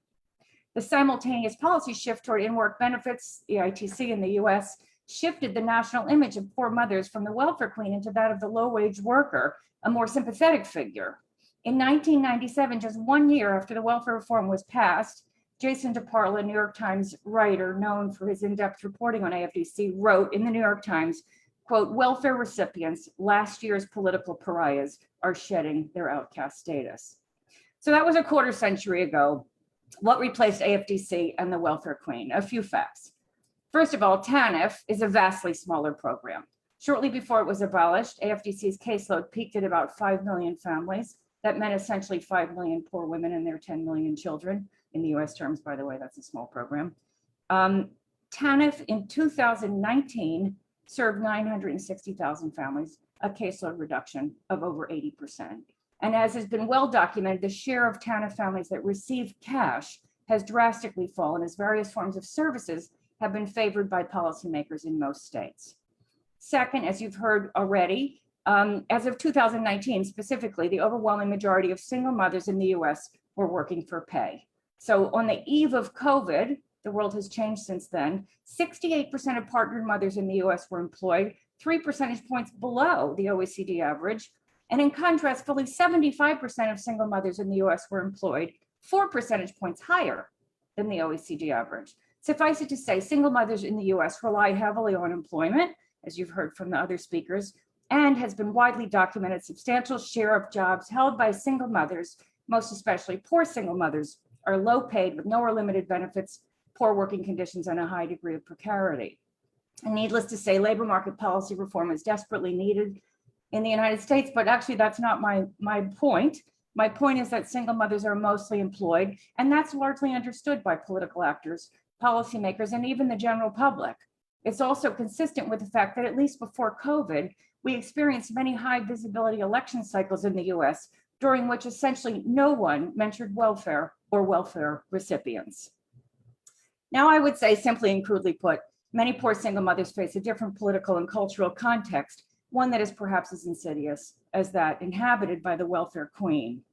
The simultaneous policy shift toward in-work benefits, EITC in the US, shifted the national image of poor mothers from the welfare queen into that of the low-wage worker, a more sympathetic figure. In 1997, just 1 year after the welfare reform was passed, Jason DeParla, New York Times writer known for his in-depth reporting on AFDC, wrote in the New York Times, quote, welfare recipients, last year's political pariahs, are shedding their outcast status. So that was a quarter century ago. What replaced AFDC and the welfare queen? A few facts. First of all, TANF is a vastly smaller program. Shortly before it was abolished, AFDC's caseload peaked at about 5 million families. That meant essentially 5 million poor women and their 10 million children. In the US terms, by the way, that's a small program. TANF in 2019 served 960,000 families, a caseload reduction of over 80%. And as has been well documented, the share of TANF families that receive cash has drastically fallen as various forms of services have been favored by policymakers in most states. Second, as you've heard already, as of 2019 specifically, the overwhelming majority of single mothers in the US were working for pay. So on the eve of COVID, the world has changed since then, 68% of partnered mothers in the US were employed, 3 percentage points below the OECD average. And in contrast, fully 75% of single mothers in the US were employed, 4 percentage points higher than the OECD average. Suffice it to say, single mothers in the US rely heavily on employment, as you've heard from the other speakers, and has been widely documented substantial share of jobs held by single mothers, most especially poor single mothers, are low paid with no or limited benefits, poor working conditions, and a high degree of precarity. And needless to say, labor market policy reform is desperately needed in the United States, but actually that's not my point. My point is that single mothers are mostly employed, and that's largely understood by political actors, policymakers, and even the general public. It's also consistent with the fact that at least before COVID, we experienced many high visibility election cycles in the US, during which essentially no one mentioned welfare or welfare recipients. Now, I would say, simply and crudely put, many poor single mothers face a different political and cultural context, one that is perhaps as insidious as that inhabited by the welfare queen.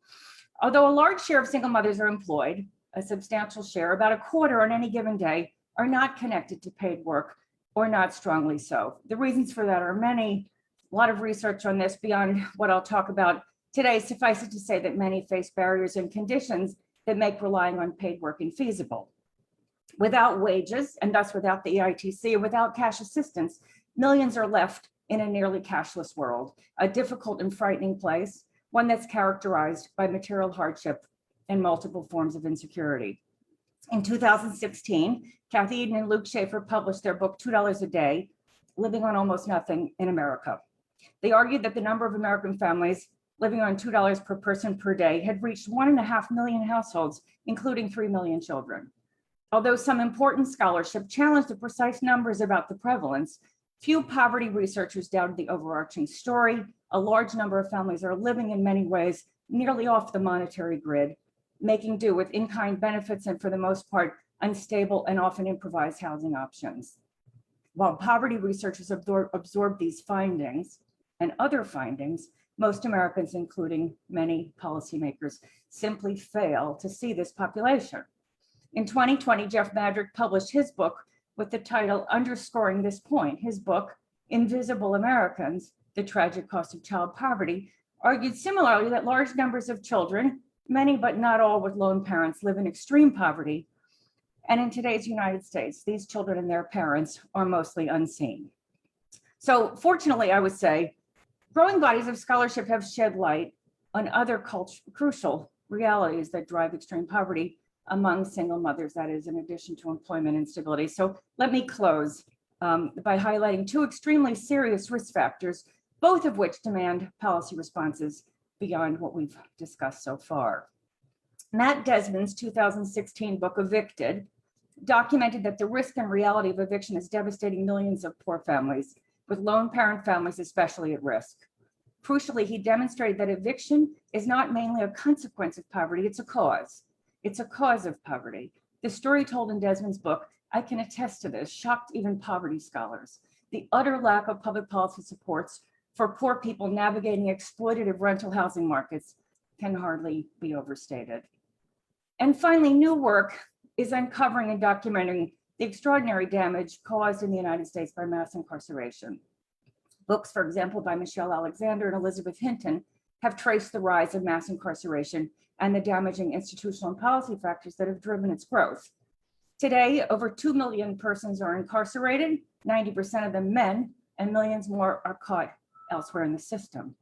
Although a large share of single mothers are employed, a substantial share, about a quarter on any given day, are not connected to paid work, or not strongly so. The reasons for that are many. A lot of research on this beyond what I'll talk about today. Suffice it to say that many face barriers and conditions that make relying on paid work infeasible. Without wages, and thus without the EITC, or without cash assistance, millions are left in a nearly cashless world, a difficult and frightening place, one that's characterized by material hardship and multiple forms of insecurity. In 2016, Kathy Eden and Luke Schaefer published their book, $2 a Day, Living on Almost Nothing in America. They argued that the number of American families living on $2 per person per day had reached 1.5 million households, including 3 million children. Although some important scholarship challenged the precise numbers about the prevalence, few poverty researchers doubted the overarching story. A large number of families are living in many ways nearly off the monetary grid, making do with in-kind benefits and, for the most part, unstable and often improvised housing options. While poverty researchers absorb these findings and other findings, most Americans, including many policymakers, simply fail to see this population. In 2020, Jeff Madrick published his book with the title Underscoring This Point. His book, Invisible Americans, The Tragic Cost of Child Poverty, argued similarly that large numbers of children, many but not all with lone parents, live in extreme poverty. And in today's United States, these children and their parents are mostly unseen. So fortunately, I would say, growing bodies of scholarship have shed light on other crucial realities that drive extreme poverty, among single mothers, that is, in addition to employment instability. So let me close by highlighting two extremely serious risk factors, both of which demand policy responses beyond what we've discussed so far. Matt Desmond's 2016 book, Evicted, documented that the risk and reality of eviction is devastating millions of poor families, with lone parent families especially at risk. Crucially, he demonstrated that eviction is not mainly a consequence of poverty, it's a cause. It's a cause of poverty. The story told in Desmond's book, I can attest to this, shocked even poverty scholars. The utter lack of public policy supports for poor people navigating exploitative rental housing markets can hardly be overstated. And finally, new work is uncovering and documenting the extraordinary damage caused in the United States by mass incarceration. Books, for example, by Michelle Alexander and Elizabeth Hinton have traced the rise of mass incarceration and the damaging institutional and policy factors that have driven its growth. Today, over 2 million persons are incarcerated, 90% of them men, and millions more are caught elsewhere in the system.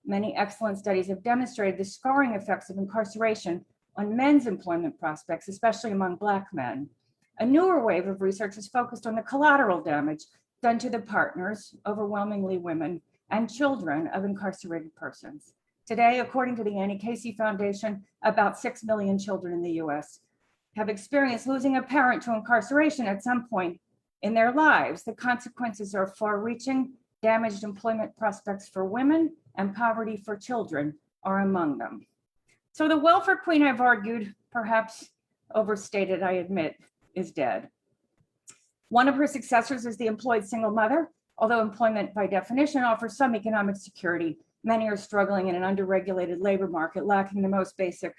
Many excellent studies have demonstrated the scarring effects of incarceration on men's employment prospects, especially among Black men. A newer wave of research is focused on the collateral damage done to the partners, overwhelmingly women, and children of incarcerated persons. Today, according to the Annie Casey Foundation, about 6 million children in the US have experienced losing a parent to incarceration at some point in their lives. The consequences are far-reaching. Damaged employment prospects for women and poverty for children are among them. So the welfare queen, I've argued, perhaps overstated, I admit, is dead. One of her successors is the employed single mother. Although employment by definition offers some economic security, many are struggling in an underregulated labor market, lacking the most basic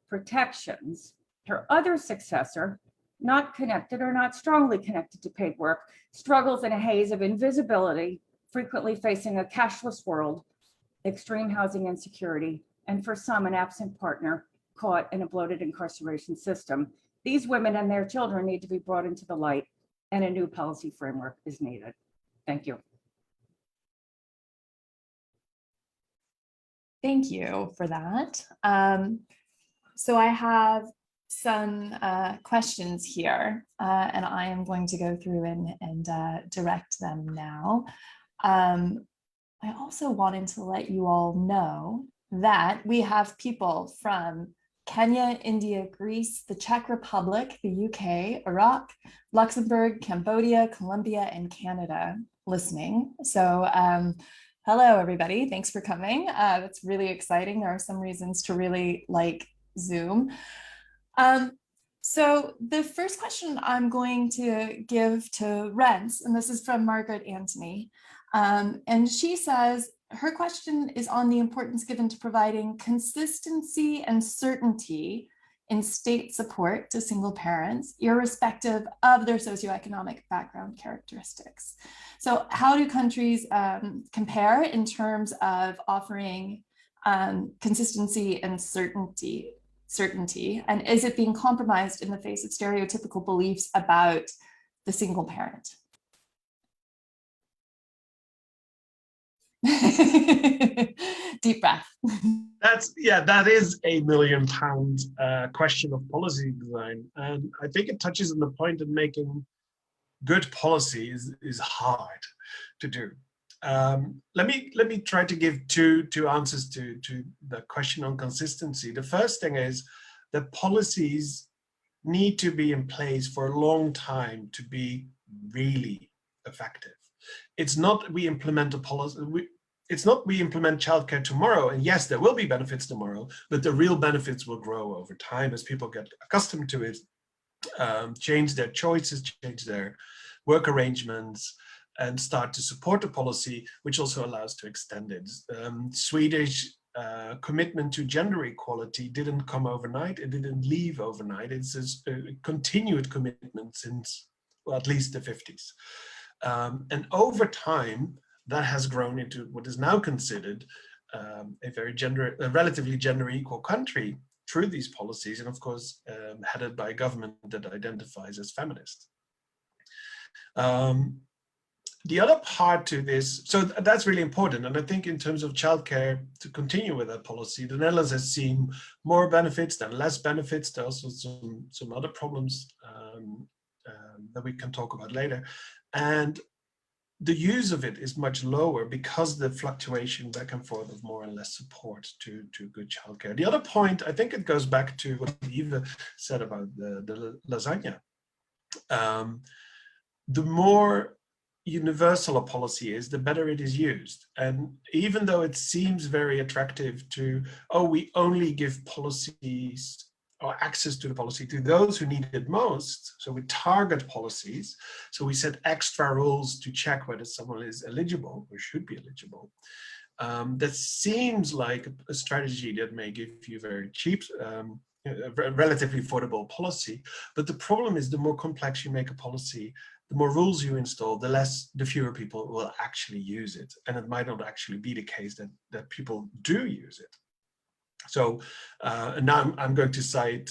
protections. Her other successor, not connected or not strongly connected to paid work, struggles in a haze of invisibility, frequently facing a cashless world, extreme housing insecurity, and for some, an absent partner caught in a bloated incarceration system. These women and their children need to be brought into the light, and a new policy framework is needed. Thank you. Thank you for that. So I have some questions here, and I am going to go through and direct them now. I also wanted to let you all know that we have people from Kenya, India, Greece, the Czech Republic, the UK, Iraq, Luxembourg, Cambodia, Colombia, and Canada listening. So hello, everybody. Thanks for coming. That's really exciting. There are some reasons to really like Zoom. So the first question I'm going to give to Rense, and this is from Margaret Antony. And she says, her question is on the importance given to providing consistency and certainty in state support to single parents, irrespective of their socioeconomic background characteristics. So how do countries compare in terms of offering consistency and certainty? And is it being compromised in the face of stereotypical beliefs about the single parent? Deep breath. That is a £1 million question of policy design, and I think it touches on the point that making good policy is hard to do. Let me try to give two answers to the question on consistency. The first thing is that policies need to be in place for a long time to be really effective. It's not we implement a policy. It's not we implement childcare tomorrow, and yes, there will be benefits tomorrow, but the real benefits will grow over time as people get accustomed to it, change their choices, change their work arrangements, and start to support the policy, which also allows to extend it. Swedish commitment to gender equality didn't come overnight. It didn't leave overnight. It's a continued commitment since, well, at least the 50s. And over time, that has grown into what is now considered a relatively gender equal country through these policies, and of course, headed by a government that identifies as feminist. The other part to this, so that's really important. And I think in terms of childcare, to continue with that policy, the Netherlands has seen more benefits than less benefits. There are also some other problems that we can talk about later. And the use of it is much lower because the fluctuation back and forth of more and less support to good childcare. The other point, I think it goes back to what Eva said about the lasagna. The more universal a policy is, the better it is used. And even though it seems very attractive to, oh, we only give policies or access to the policy to those who need it most, so we target policies, so we set extra rules to check whether someone is eligible or should be eligible. That seems like a strategy that may give you very cheap, relatively affordable policy. But the problem is, the more complex you make a policy, the more rules you install, the fewer people will actually use it. And it might not actually be the case that people do use it. So now I'm going to cite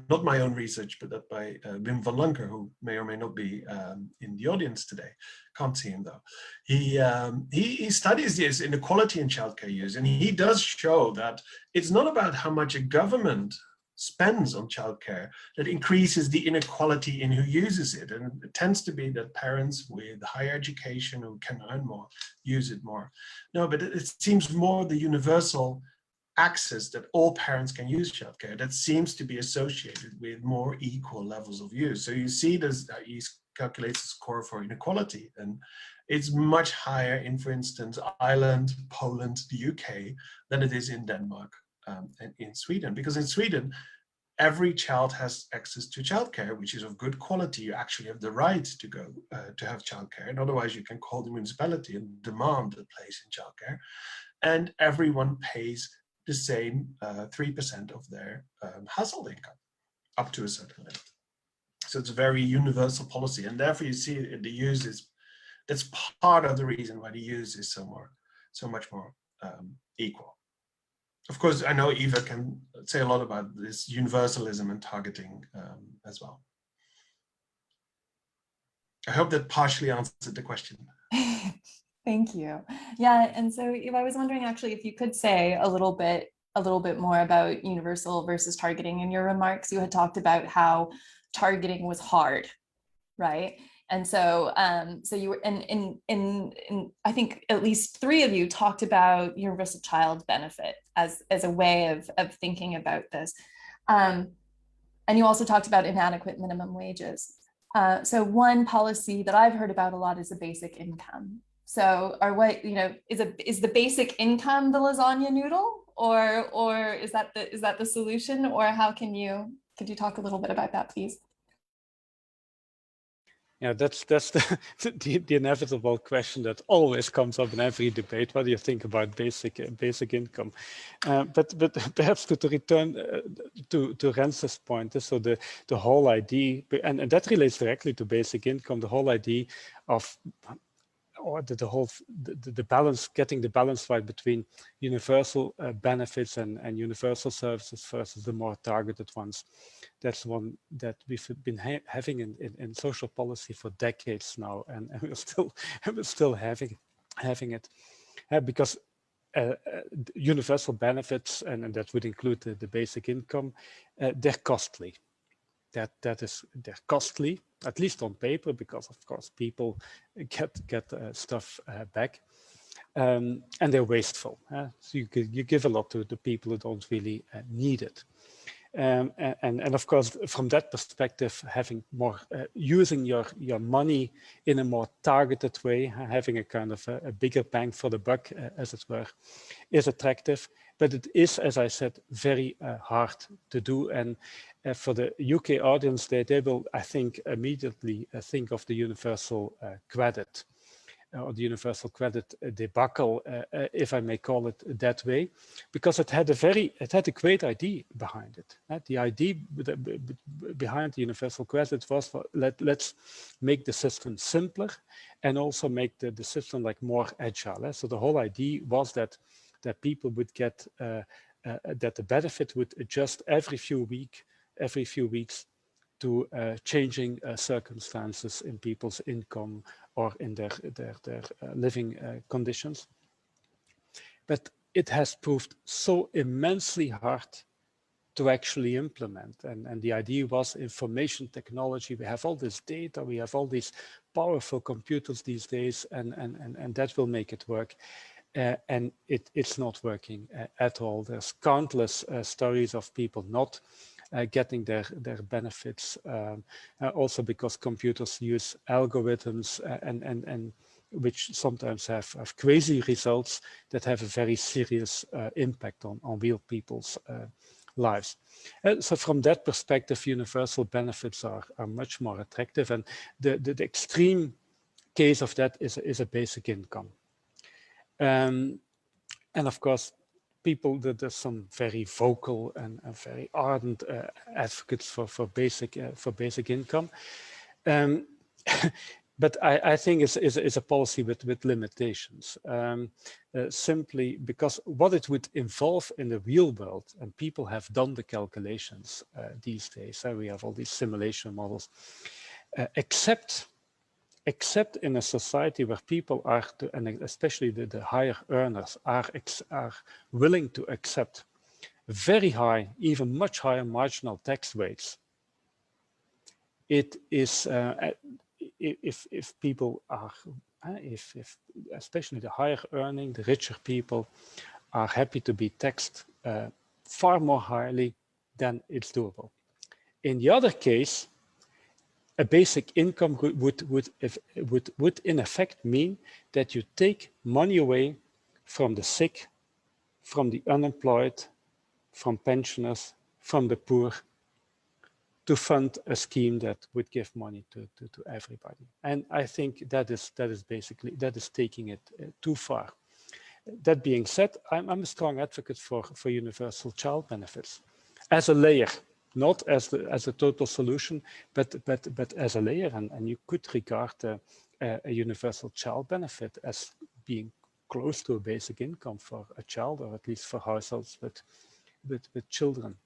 not my own research, but that by Wim van Lanker, who may or may not be in the audience today. Can't see him though. He studies this inequality in childcare use, and he does show that it's not about how much a government spends on childcare that increases the inequality in who uses it. And it tends to be that parents with higher education who can earn more use it more. No, but it seems more the universal access that all parents can use childcare that seems to be associated with more equal levels of use. So you see this, he calculates the score for inequality, and it's much higher in, for instance, Ireland, Poland, the UK, than it is in Denmark and in Sweden. Because in Sweden, every child has access to childcare, which is of good quality. You actually have the right to go to have childcare, and otherwise you can call the municipality and demand a place in childcare. And everyone pays the same 3% of their household income up to a certain limit. So it's a very universal policy, and therefore you see the use is, that's part of the reason why the use is so much more equal. Of course, I know Eva can say a lot about this universalism and targeting as well. I hope that partially answered the question. Thank you. Yeah, and so Eva, I was wondering actually if you could say a little bit more about universal versus targeting. In your remarks, you had talked about how targeting was hard, right? And so, so you were in I think at least 3 of you talked about universal child benefit as a way of thinking about this, and you also talked about inadequate minimum wages. So one policy that I've heard about a lot is the basic income. So, is the basic income the lasagna noodle, or is that the solution, or how could you talk a little bit about that, please? Yeah, that's the inevitable question that always comes up in every debate. What do you think about basic income? But perhaps to return to Rense's point, so the whole idea, and that relates directly to basic income, the whole idea of, or the balance, getting the balance right between universal benefits and universal services versus the more targeted ones. That's one that we've been having in social policy for decades now, and we're still having it, because universal benefits, and that would include the basic income, they're costly. They're costly, at least on paper, because of course people get stuff back, and they're wasteful. So you give a lot to the people who don't really need it. And of course, from that perspective, having more, using your money in a more targeted way, having a kind of a bigger bang for the buck, as it were, is attractive. But it is, as I said, very hard to do. And for the UK audience, they will, I think, immediately think of the universal credit, or the universal credit debacle, if I may call it that way, because it had a great idea behind it. The idea behind the universal credit was, let's make the system simpler and also make the system like more agile. So the whole idea was that people would get, that the benefit would adjust every few weeks to changing circumstances in people's income or in their living conditions. But it has proved so immensely hard to actually implement. And the idea was information technology. We have all this data, we have all these powerful computers these days, and that will make it work. And it's not working at all. There's countless stories of people not getting their benefits, also because computers use algorithms and which sometimes have crazy results that have a very serious impact on real people's lives. So from that perspective, universal benefits are much more attractive. And the extreme case of that is a basic income. And of course, people, there's some very vocal and very ardent advocates for basic income. But I think it's a policy with limitations, simply because what it would involve in the real world, and people have done the calculations these days, we have all these simulation models, except in a society where people are, and especially the higher earners, are willing to accept very high, even much higher marginal tax rates. It is, if people are, if especially the higher earning, the richer people are happy to be taxed far more highly, then it's doable. In the other case, a basic income would in effect mean that you take money away from the sick, from the unemployed, from pensioners, from the poor, to fund a scheme that would give money to everybody. And I think that is taking it too far. That being said, I'm a strong advocate for universal child benefits as a layer, not as a total solution, but as a layer. And you could regard a universal child benefit as being close to a basic income for a child, or at least for households with children.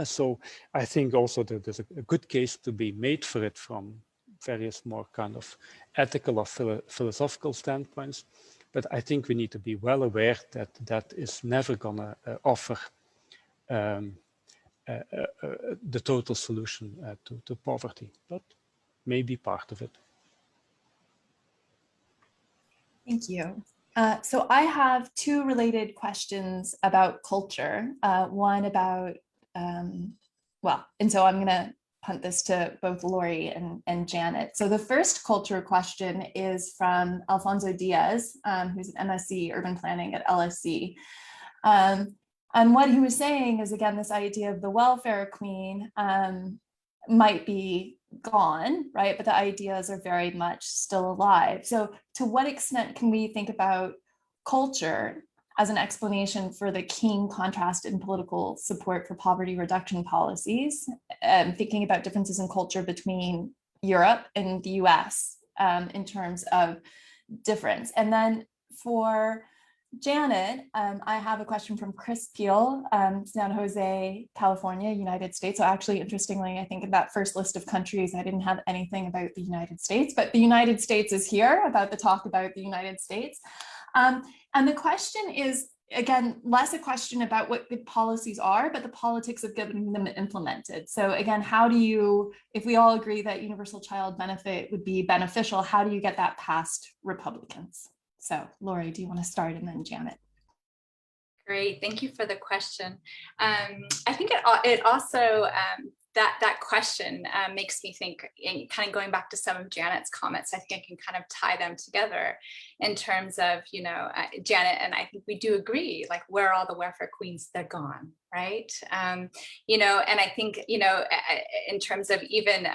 So I think also that there's a good case to be made for it from various more kind of ethical or philosophical standpoints. But I think we need to be well aware that that is never going to offer the total solution to poverty, but maybe part of it. Thank you. So I have two related questions about culture. One about, and so I'm going to punt this to both Laurie and Janet. So the first culture question is from Alfonso Diaz, who's an MSc Urban Planning at LSE. And what he was saying is, again, this idea of the welfare queen might be gone, right? But the ideas are very much still alive. So to what extent can we think about culture as an explanation for the keen contrast in political support for poverty reduction policies, thinking about differences in culture between Europe and the US in terms of difference? And then for Janet, I have a question from Chris Peel, San Jose, California, United States. So actually, interestingly, I think in that first list of countries, I didn't have anything about the United States, but the United States is here, about the talk about the United States. And the question is, again, less a question about what good policies are, but the politics of getting them implemented. So again, how do you, if we all agree that universal child benefit would be beneficial, how do you get that past Republicans? So Laurie, do you want to start, and then Janet? Great, thank you for the question. I think it also, that question makes me think, and kind of going back to some of Janet's comments, I think I can kind of tie them together in terms of, Janet and I think we do agree, like, where are all the welfare queens? They're gone, right? And I think, in terms of even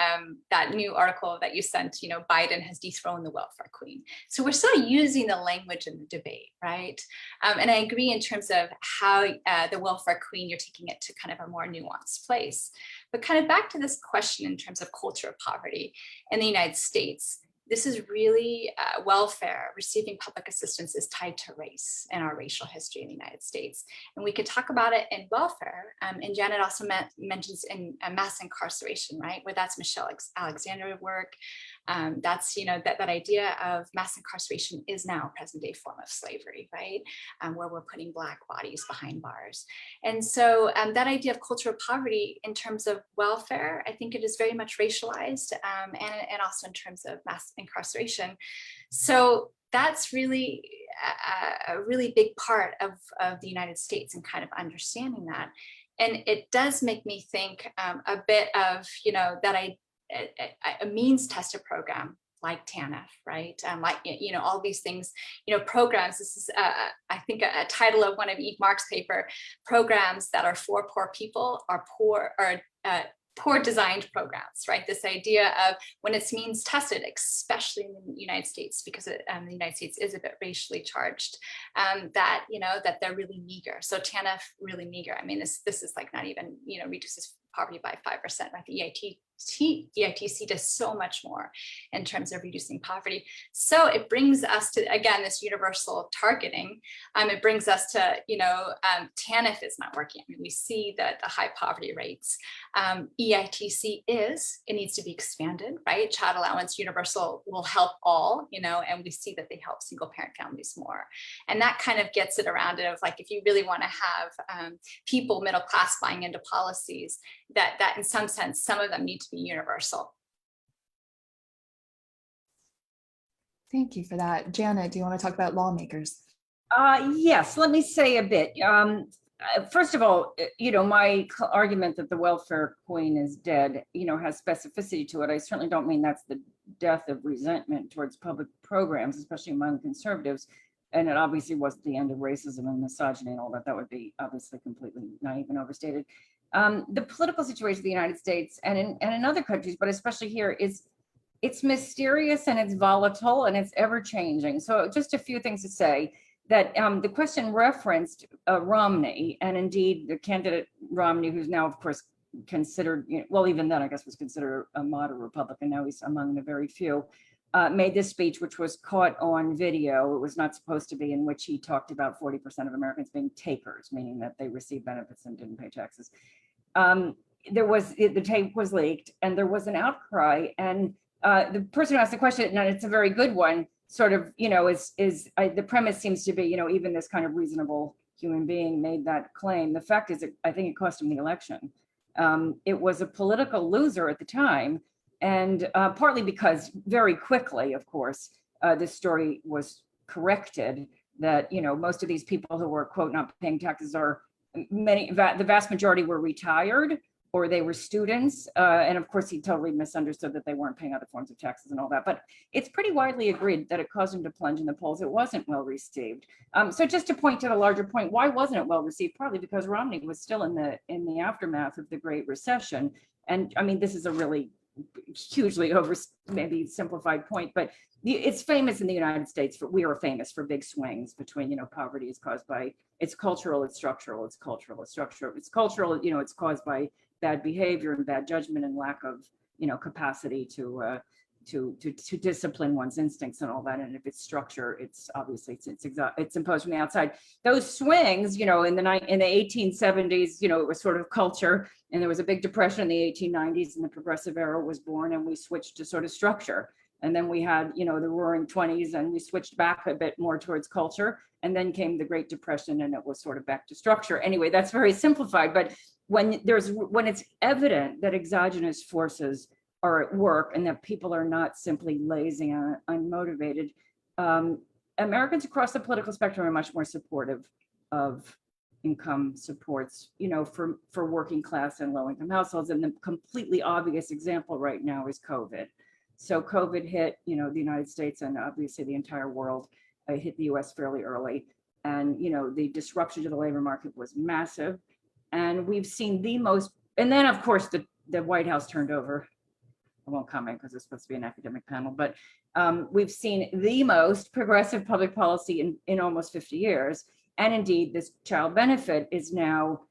that new article that you sent, Biden has dethroned the welfare queen. So we're still using the language in the debate, right? And I agree in terms of how the welfare queen, you're taking it to kind of a more nuanced place. But kind of back to this question in terms of culture of poverty in the United States, this is really welfare, receiving public assistance is tied to race and our racial history in the United States. And we could talk about it in welfare. And Janet also mentions in mass incarceration, right? Where that's Michelle Alexander work. That's, that idea of mass incarceration is now a present day form of slavery, right? Where we're putting Black bodies behind bars. And so that idea of cultural poverty in terms of welfare, I think it is very much racialized, and also in terms of mass incarceration. So that's really a really big part of the United States and kind of understanding that. And it does make me think a bit of, a means tested program like TANF, right? All these things, programs. This is, I think, a title of one of Marx paper. Programs that are for poor people are poor designed programs, right? This idea of when it's means tested, especially in the United States, because the United States is a bit racially charged, that they're really meager. So TANF really meager. I mean, this is like not even reduces poverty by 5%, right? The EITC does so much more in terms of reducing poverty. So it brings us to, again, this universal targeting. It brings us to, TANF is not working. I mean, we see that the high poverty rates. EITC it needs to be expanded, right? Child allowance universal will help all, and we see that they help single parent families more. And that kind of gets it around it of like, if you really want to have people, middle class, buying into policies, that in some sense, some of them need to be universal. Thank you for that. Janet, do you want to talk about lawmakers? Yes, let me say a bit. First of all, my argument that the welfare queen is dead, has specificity to it. I certainly don't mean that's the death of resentment towards public programs, especially among conservatives. And it obviously wasn't the end of racism and misogyny and all that. That would be obviously completely naive and overstated. The political situation of the United States and in other countries, but especially here, it's mysterious and it's volatile and it's ever changing. So just a few things to say that the question referenced Romney, and indeed the candidate Romney, who's now of course considered, well, even then I guess was considered a moderate Republican. Now he's among the very few. Made this speech, which was caught on video. It was not supposed to be, in which he talked about 40% of Americans being takers, meaning that they received benefits and didn't pay taxes. The tape was leaked and there was an outcry, and the person who asked the question, and it's a very good one, sort of, the premise seems to be, even this kind of reasonable human being made that claim. The fact is, I think it cost him the election. It was a political loser at the time. And partly because very quickly, of course, this story was corrected that, most of these people who were, quote, not paying taxes the vast majority were retired or they were students. And of course, he totally misunderstood that they weren't paying other forms of taxes and all that. But it's pretty widely agreed that it caused him to plunge in the polls. It wasn't well received. So just to point to the larger point, why wasn't it well received? Partly because Romney was still in the aftermath of the Great Recession. And I mean, this is a really hugely maybe simplified point, but it's famous in the United States we are famous for big swings between, poverty is caused by, it's cultural, it's structural, it's cultural, it's structural, it's cultural, it's caused by bad behavior and bad judgment and lack of, capacity to discipline one's instincts and all that. And if it's structure, it's obviously it's imposed from the outside. Those swings, in the 1870s, it was sort of culture, and there was a big depression in the 1890s, and the progressive era was born, and we switched to sort of structure. And then we had, the roaring 20s, and we switched back a bit more towards culture. And then came the Great Depression, and it was sort of back to structure. Anyway, that's very simplified. But when it's evident that exogenous forces are at work and that people are not simply lazy and unmotivated, Americans across the political spectrum are much more supportive of income supports, for working class and low income households. And the completely obvious example right now is COVID. So COVID hit, the United States and obviously the entire world. It hit the US fairly early. And, the disruption to the labor market was massive. And we've seen and then of course the White House turned over. I won't comment because it's supposed to be an academic panel, but we've seen the most progressive public policy in almost 50 years. And indeed, this child benefit is now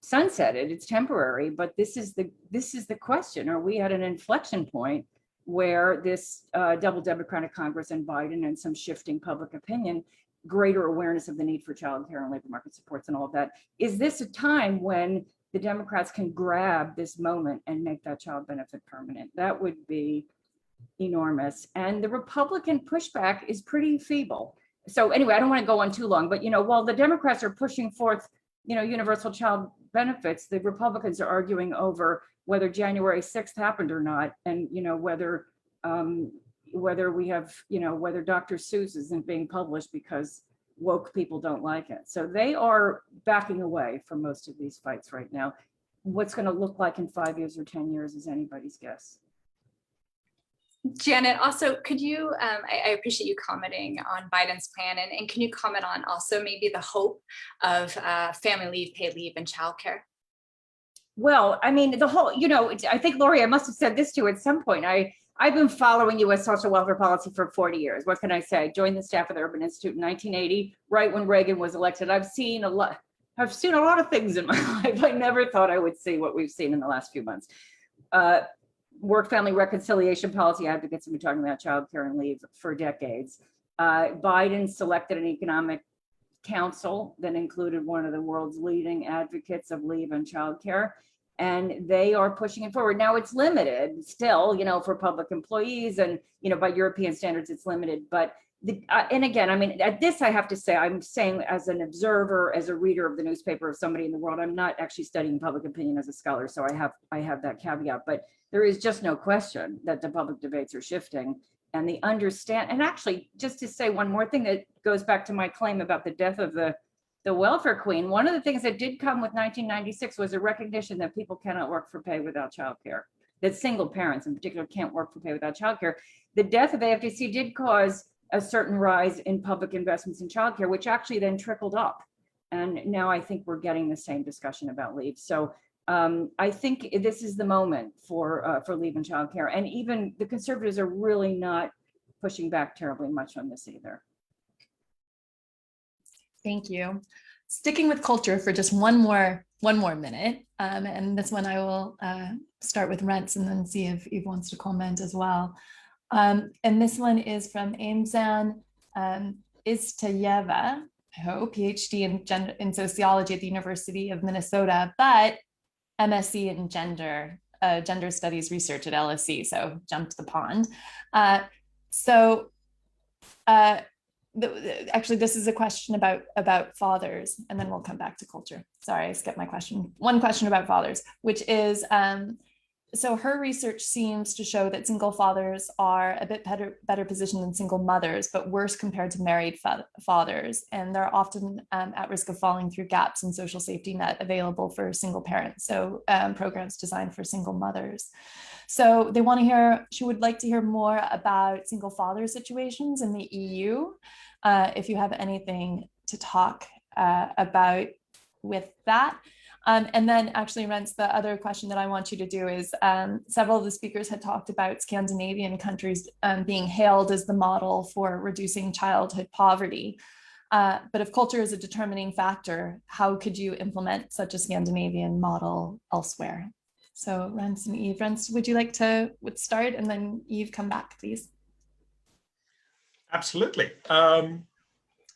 sunsetted. It's temporary, but this is the question. Are we at an inflection point where this double Democratic Congress and Biden and some shifting public opinion, greater awareness of the need for childcare and labor market supports and all of that. Is this a time when the Democrats can grab this moment and make that child benefit permanent? That would be enormous. And the Republican pushback is pretty feeble. So anyway, I don't want to go on too long, but while the Democrats are pushing forth, universal child benefits, the Republicans are arguing over whether January 6th happened or not, and whether we have, whether Dr. Seuss isn't being published because woke people don't like it. So they are backing away from most of these fights right now. What's going to look like in 5 years or 10 years is anybody's guess. Janet, also, could you, I appreciate you commenting on Biden's plan, and can you comment on also maybe the hope of family leave, paid leave, and childcare? Well, I mean, the whole, I think, Laurie, I must have said this to you at some point. I've been following U.S. social welfare policy for 40 years. What can I say? I joined the staff of the Urban Institute in 1980, right when Reagan was elected. I've seen a lot of things in my life. I never thought I would see what we've seen in the last few months. Work-family reconciliation policy advocates have been talking about childcare and leave for decades. Biden selected an economic council that included one of the world's leading advocates of leave and childcare, and they are pushing it forward. Now it's limited still, for public employees, and by European standards it's limited. But and again, I mean, at this I have to say, I'm saying as an observer, as a reader of the newspaper, of somebody in the world. I'm not actually studying public opinion as a scholar, so I have that caveat. But there is just no question that the public debates are shifting, and and actually, just to say one more thing that goes back to my claim about the death of the welfare queen, one of the things that did come with 1996 was a recognition that people cannot work for pay without childcare, that single parents in particular can't work for pay without childcare. The death of AFDC did cause a certain rise in public investments in childcare, which actually then trickled up. And now I think we're getting the same discussion about leave. So I think this is the moment for leave and childcare. And even the conservatives are really not pushing back terribly much on this either. Thank you. Sticking with culture for just one more minute, and this one I will start with Rense and then see if Eve wants to comment as well. And this one is from Aimzan Istayeva, I hope, PhD in sociology at the University of Minnesota, but MSc in gender studies research at LSE, so jumped the pond. Actually, this is a question about fathers, and then we'll come back to culture. Sorry, I skipped my question. One question about fathers, which is, so her research seems to show that single fathers are a bit better positioned than single mothers, but worse compared to married fathers. And they're often at risk of falling through gaps in social safety net available for single parents. So programs designed for single mothers. So she would like to hear more about single father situations in the EU. If you have anything to talk about with that. And then actually, Rense, the other question that I want you to do is several of the speakers had talked about Scandinavian countries being hailed as the model for reducing childhood poverty. But if culture is a determining factor, how could you implement such a Scandinavian model elsewhere? So Rense and Eve. Rense, would you like to start, and then Eve, come back, please? Absolutely.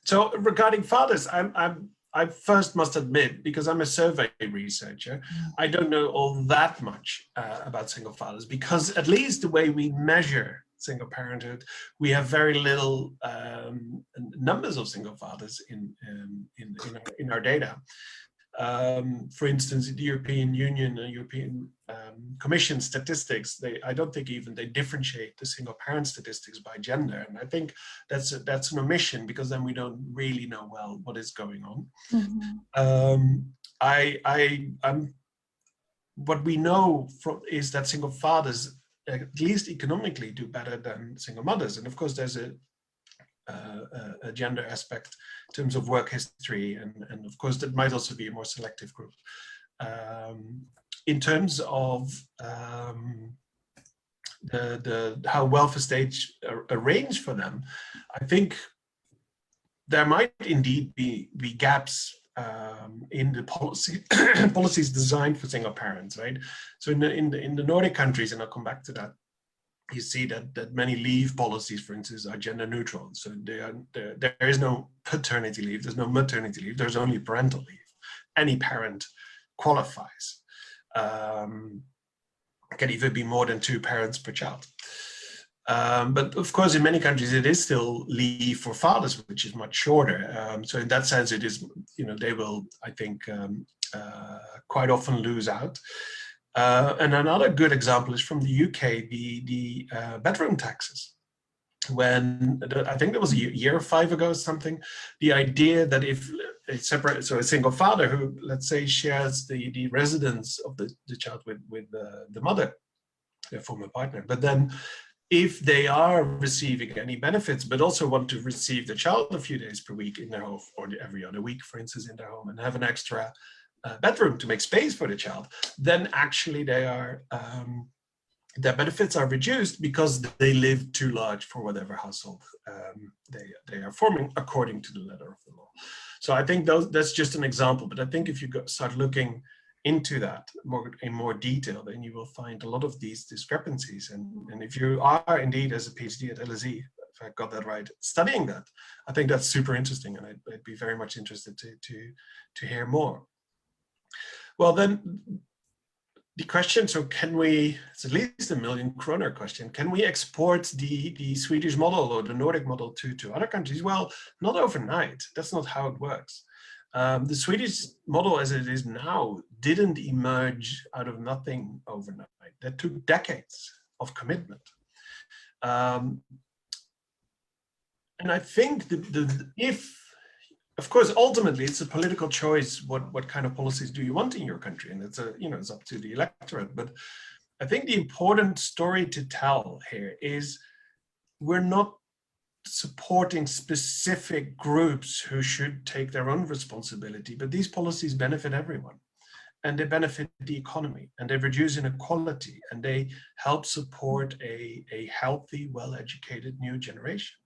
So regarding fathers, I first must admit, because I'm a survey researcher, I don't know all that much about single fathers, because at least the way we measure single parenthood, we have very little numbers of single fathers in our data. For instance, the European Union and European Commission statistics, I don't think even they differentiate the single parent statistics by gender. And I think that's an omission, because then we don't really know well what is going on. Mm-hmm. What we know is that single fathers, at least economically, do better than single mothers. And of course, there's a gender aspect in terms of work history, and of course that might also be a more selective group. In terms of how welfare states arrange for them, I think there might indeed be gaps in the policies designed for single parents, right? So in the Nordic countries, and I'll come back to that, you see that many leave policies, for instance, are gender neutral. So there is no paternity leave, there's no maternity leave, there's only parental leave. Any parent qualifies. Can even be more than 2 parents per child. But of course, in many countries, it is still leave for fathers, which is much shorter. So in that sense, it is, they will, I think, quite often lose out. And another good example is from the UK, the bedroom taxes. When I think there was a year or 5 ago or something, the idea that if a single father who, let's say, shares the residence of the child with the mother, their former partner, but then if they are receiving any benefits, but also want to receive the child a few days per week in their home, or every other week, for instance, in their home, and have an extra bedroom to make space for the child, then actually they are their benefits are reduced because they live too large for whatever household they are forming, according to the letter of the law. So I think that's just an example, but I think if you start looking into that in more detail, then you will find a lot of these discrepancies. And if you are indeed, as a PhD at LSE, if I got that right, studying that, I think that's super interesting, and I'd be very much interested to hear more. Well, then the question, so can we, it's at least a million kroner question, can we export the Swedish model or the Nordic model to other countries? Well, not overnight. That's not how it works. The Swedish model as it is now didn't emerge out of nothing overnight. That took decades of commitment. And I think of course, ultimately, it's a political choice. What kind of policies do you want in your country? And it's it's up to the electorate. But I think the important story to tell here is we're not supporting specific groups who should take their own responsibility, but these policies benefit everyone, and they benefit the economy, and they reduce inequality, and they help support a healthy, well-educated new generation.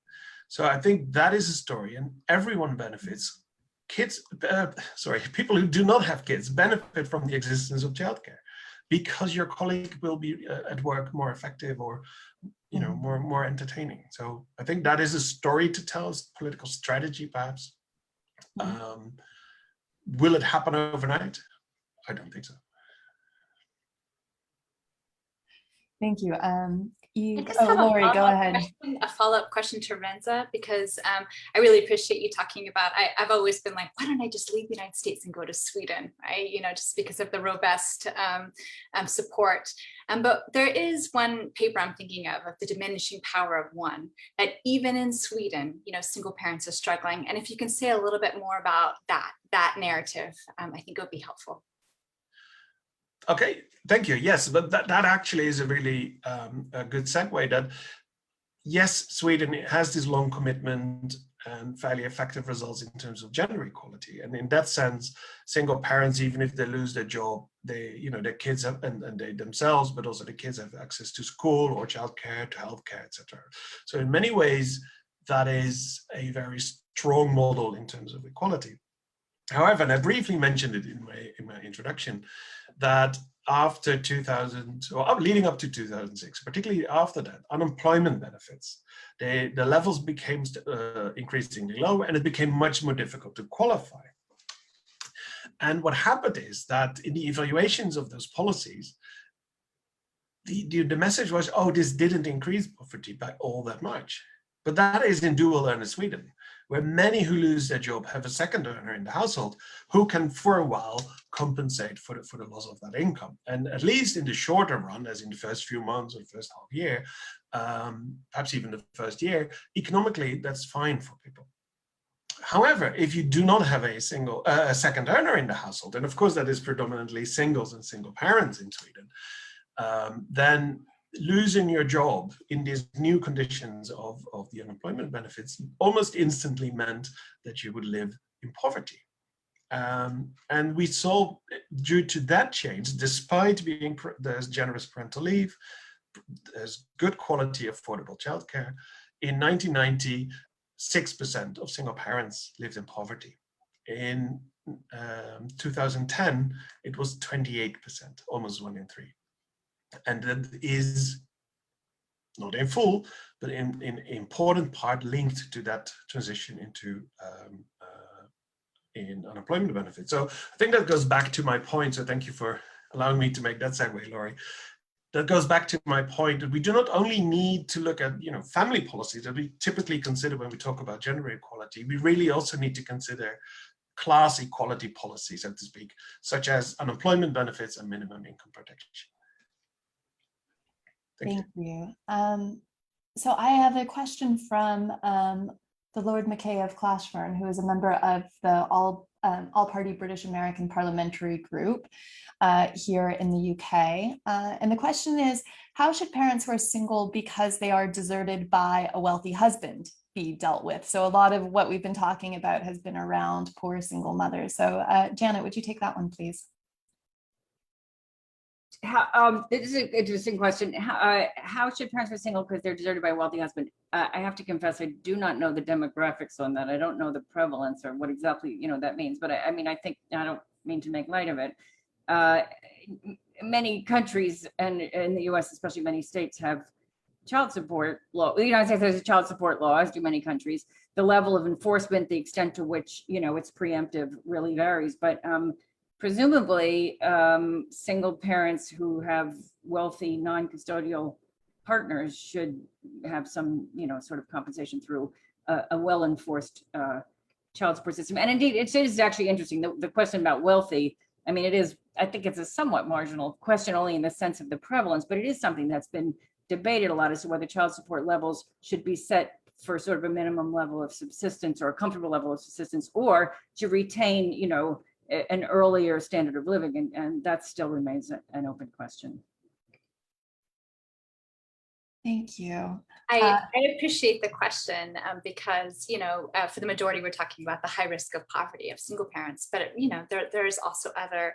So I think that is a story, and everyone benefits. People who do not have kids benefit from the existence of childcare, because your colleague will be at work more effective, or more entertaining. So I think that is a story to tell, as political strategy, perhaps. Will it happen overnight? I don't think so. Thank you. I just have Laurie, go ahead. A follow-up question to Rense, because I really appreciate you talking about, I've always been like, why don't I just leave the United States and go to Sweden, right? Just because of the robust support. But there is one paper I'm thinking of the diminishing power of one, that even in Sweden, single parents are struggling. And if you can say a little bit more about that narrative, I think it would be helpful. Okay, thank you. Yes, but that actually is a really a good segue. That yes, Sweden has this long commitment and fairly effective results in terms of gender equality, and in that sense, single parents, even if they lose their job, their kids have, and they themselves, but also the kids have access to school or childcare, to healthcare, etc. So in many ways, that is a very strong model in terms of equality. However, and I briefly mentioned it in my introduction, that after 2000, or leading up to 2006, particularly after that, unemployment benefits, the levels became increasingly low, and it became much more difficult to qualify. And what happened is that in the evaluations of those policies, the message was, oh, this didn't increase poverty by all that much. But that is in dual earner Sweden, where many who lose their job have a second earner in the household who can, for a while, compensate for the loss of that income. And at least in the shorter run, as in the first few months or the first half year, perhaps even the first year, economically, that's fine for people. However, if you do not have a second earner in the household, and of course that is predominantly singles and single parents in Sweden, then losing your job in these new conditions of the unemployment benefits almost instantly meant that you would live in poverty. And we saw, due to that change, despite there's generous parental leave, there's good quality, affordable childcare, in 1990, 6% of single parents lived in poverty. In 2010, it was 28%, almost 1 in 3. And that is not in full, but in important part linked to that transition into in unemployment benefits. So I think that goes back to my point. So thank you for allowing me to make that segue, Laurie. That goes back to my point that we do not only need to look at, family policies that we typically consider when we talk about gender equality. We really also need to consider class equality policies, so to speak, such as unemployment benefits and minimum income protection. Thank you. So I have a question from the Lord Mackay of Clashburn, who is a member of the all-party British American Parliamentary Group here in the UK. And the question is, how should parents who are single because they are deserted by a wealthy husband be dealt with? So a lot of what we've been talking about has been around poor single mothers. So Janet, would you take that one, please? This is an interesting question. How should parents who are single because they're deserted by a wealthy husband? I have to confess, I do not know the demographics on that. I don't know the prevalence or what exactly that means. But I mean, I think I don't mean to make light of it. Many countries, and in the U.S. especially, many states have child support law. The United States has a child support law, as do many countries. The level of enforcement, the extent to which it's preemptive, really varies. But presumably, single parents who have wealthy non-custodial partners should have some, sort of compensation through a well-enforced child support system. And indeed, it is actually interesting. The question about wealthy, I mean, I think it's a somewhat marginal question only in the sense of the prevalence, but it is something that's been debated a lot as to whether child support levels should be set for sort of a minimum level of subsistence or a comfortable level of subsistence, or to retain, an earlier standard of living, and that still remains an open question. Thank you. I appreciate the question because, for the majority, we're talking about the high risk of poverty of single parents, but, there is also other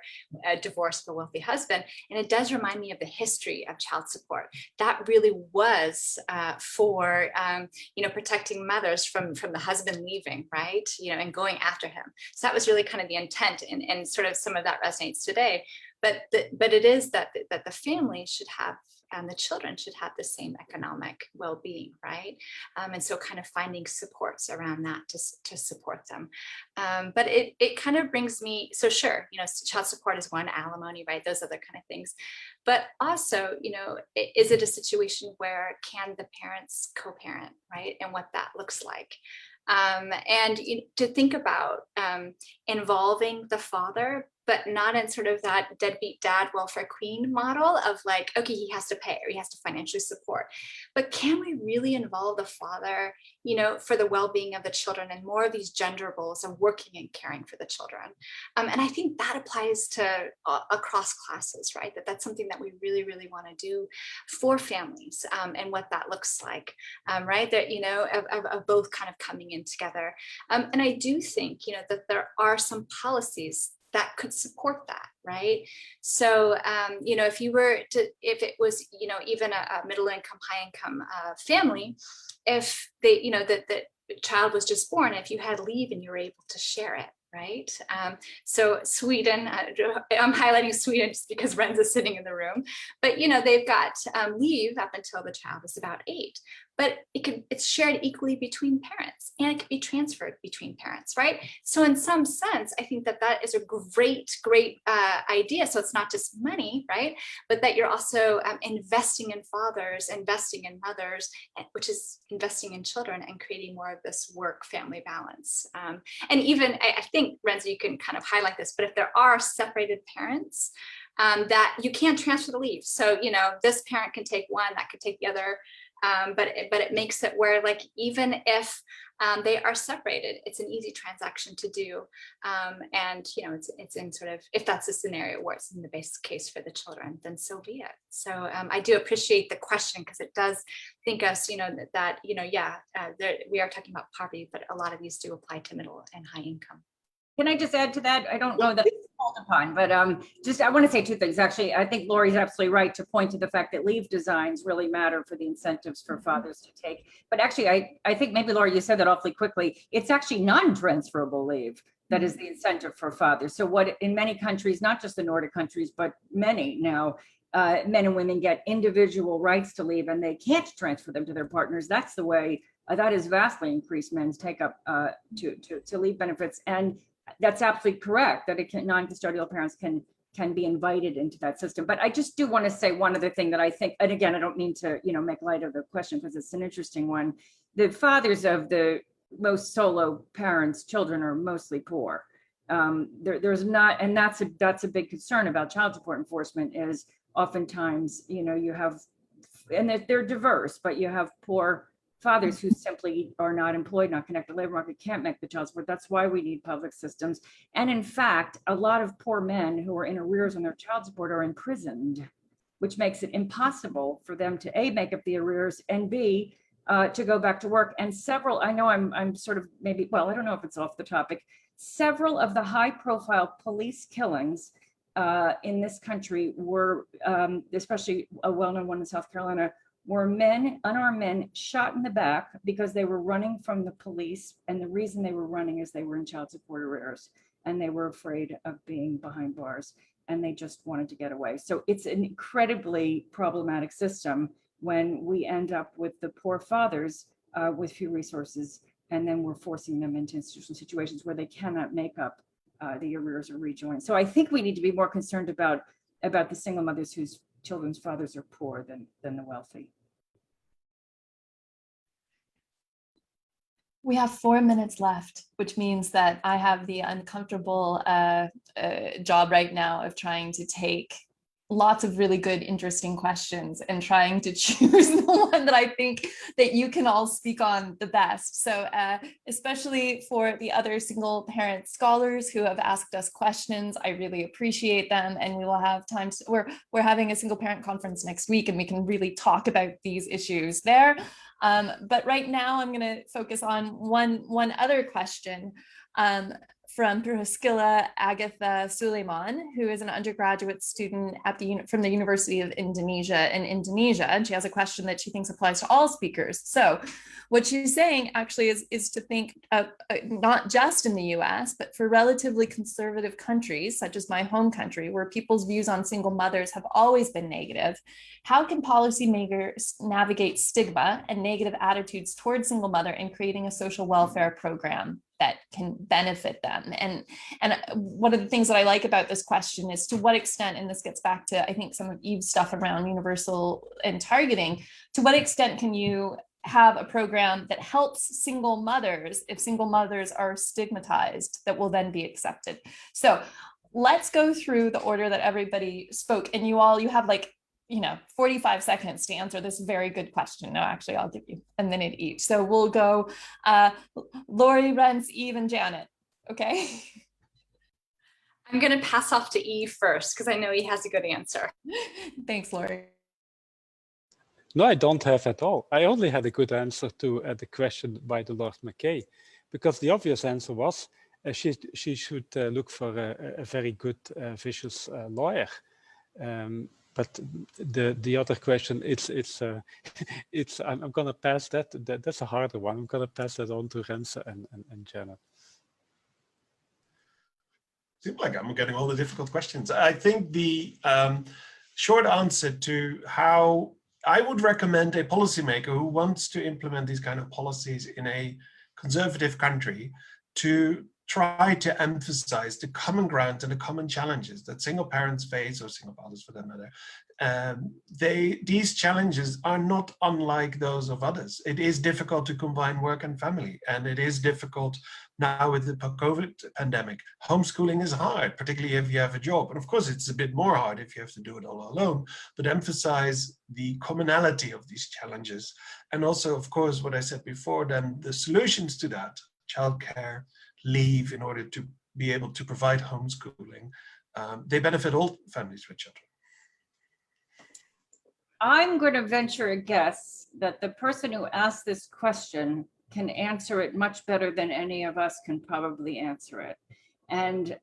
divorce of a wealthy husband. And it does remind me of the history of child support. That really was for, protecting mothers from the husband leaving, right? And going after him. So that was really kind of the intent, and sort of some of that resonates today. But it is that the family should have, and the children should have the same economic well-being, right? And so kind of finding supports around that to support them. But it kind of brings me, so sure, child support is one, alimony, right? Those other kind of things. But also, is it a situation where can the parents co-parent, right? And what that looks like. And to think about involving the father, but not in sort of that deadbeat dad welfare queen model of like, okay, he has to pay or he has to financially support. But can we really involve the father, for the well-being of the children and more of these gender roles of working and caring for the children? And I think that applies to across classes, right? That's something that we really, really want to do for families and what that looks like, right? That, of both kind of coming in together. And I do think, that there are some policies that could support that, right? So, if it was, even a middle income, high income family, if they, the child was just born, if you had leave and you were able to share it, right? So Sweden, I'm highlighting Sweden just because Rense is sitting in the room, but they've got leave up until the child is about 8. But it's shared equally between parents, and it could be transferred between parents, right? So in some sense, I think that is a great idea. So it's not just money, right? But that you're also investing in fathers, investing in mothers, which is investing in children and creating more of this work-family balance. And even, I think, Rense, you can kind of highlight this, but if there are separated parents, that you can't transfer the leave. So, this parent can take one, that could take the other. But it makes it where, like, even if they are separated, it's an easy transaction to do. And, it's in sort of, if that's a scenario where it's in the best case for the children, then so be it. So I do appreciate the question because it does think us, we are talking about poverty, but a lot of these do apply to middle and high income. Can I just add to that? I don't know that it's called upon, but I want to say 2 things. Actually, I think Laurie's absolutely right to point to the fact that leave designs really matter for the incentives for fathers to take. But actually, I think maybe, Laurie, you said that awfully quickly. It's actually non-transferable leave that is the incentive for fathers. So what in many countries, not just the Nordic countries, but many now, men and women get individual rights to leave and they can't transfer them to their partners. That's the way that has vastly increased men's take up to leave benefits. And that's absolutely correct that non-custodial parents can be invited into that system. But I just do want to say one other thing that I think, and again, I don't mean to, make light of the question because it's an interesting one. The fathers of the most solo parents' children are mostly poor. There's not, and that's a big concern about child support enforcement is oftentimes, you have, and they're diverse, but you have poor fathers who simply are not employed, not connected to the labor market, can't make the child support. That's why we need public systems. And in fact, a lot of poor men who are in arrears on their child support are imprisoned, which makes it impossible for them to A, make up the arrears, and B, to go back to work. And several, I know I'm sort of maybe, well, I don't know if it's off the topic, several of the high profile police killings in this country were, especially a well-known one in South Carolina, were men, unarmed men, shot in the back because they were running from the police. And the reason they were running is they were in child support arrears and they were afraid of being behind bars and they just wanted to get away. So it's an incredibly problematic system when we end up with the poor fathers with few resources, and then we're forcing them into institutional situations where they cannot make up the arrears or rejoin. So I think we need to be more concerned about the single mothers whose children's fathers are poor than the wealthy. We have 4 minutes left, which means that I have the uncomfortable job right now of trying to take lots of really good, interesting questions and trying to choose the one that I think that you can all speak on the best. So especially for the other single parent scholars who have asked us questions, I really appreciate them. And we will have time to, we're having a single parent conference next week and we can really talk about these issues there. But right now I'm going to focus on one other question from Priscilla Agatha Suleiman, who is an undergraduate student at from the University of Indonesia in Indonesia. And she has a question that she thinks applies to all speakers. So what she's saying actually is to think not just in the US, but for relatively conservative countries, such as my home country, where people's views on single mothers have always been negative. How can policymakers navigate stigma and negative attitudes towards single mother in creating a social welfare program that can benefit them? And one of the things that I like about this question is to what extent, and this gets back to, I think, some of Eve's stuff around universal and targeting, to what extent can you have a program that helps single mothers if single mothers are stigmatized that will then be accepted? So let's go through the order that everybody spoke, and you have 45 seconds to answer this very good question. No, actually, I'll give you a minute each. So we'll go Laurie, Rense, Eve, and Janet. Okay. I'm going to pass off to Eve first because I know he has a good answer. Thanks, Laurie. No, I don't have at all. I only had a good answer to the question by the Lord Mackay, because the obvious answer was she should look for a very good, vicious lawyer. But the other question, I'm going to pass that. That's a harder one. I'm going to pass that on to Rense and Janet. Seems like I'm getting all the difficult questions. I think the short answer to how I would recommend a policymaker who wants to implement these kind of policies in a conservative country to try to emphasize the common ground and the common challenges that single parents face, or single fathers for that matter. These challenges are not unlike those of others. It is difficult to combine work and family, and it is difficult now with the COVID pandemic. Homeschooling is hard, particularly if you have a job. And of course, it's a bit more hard if you have to do it all alone, but emphasize the commonality of these challenges. And also, of course, what I said before, then the solutions to that, childcare, leave in order to be able to provide homeschooling, they benefit all families with children. I'm going to venture a guess that the person who asked this question can answer it much better than any of us can probably answer it. And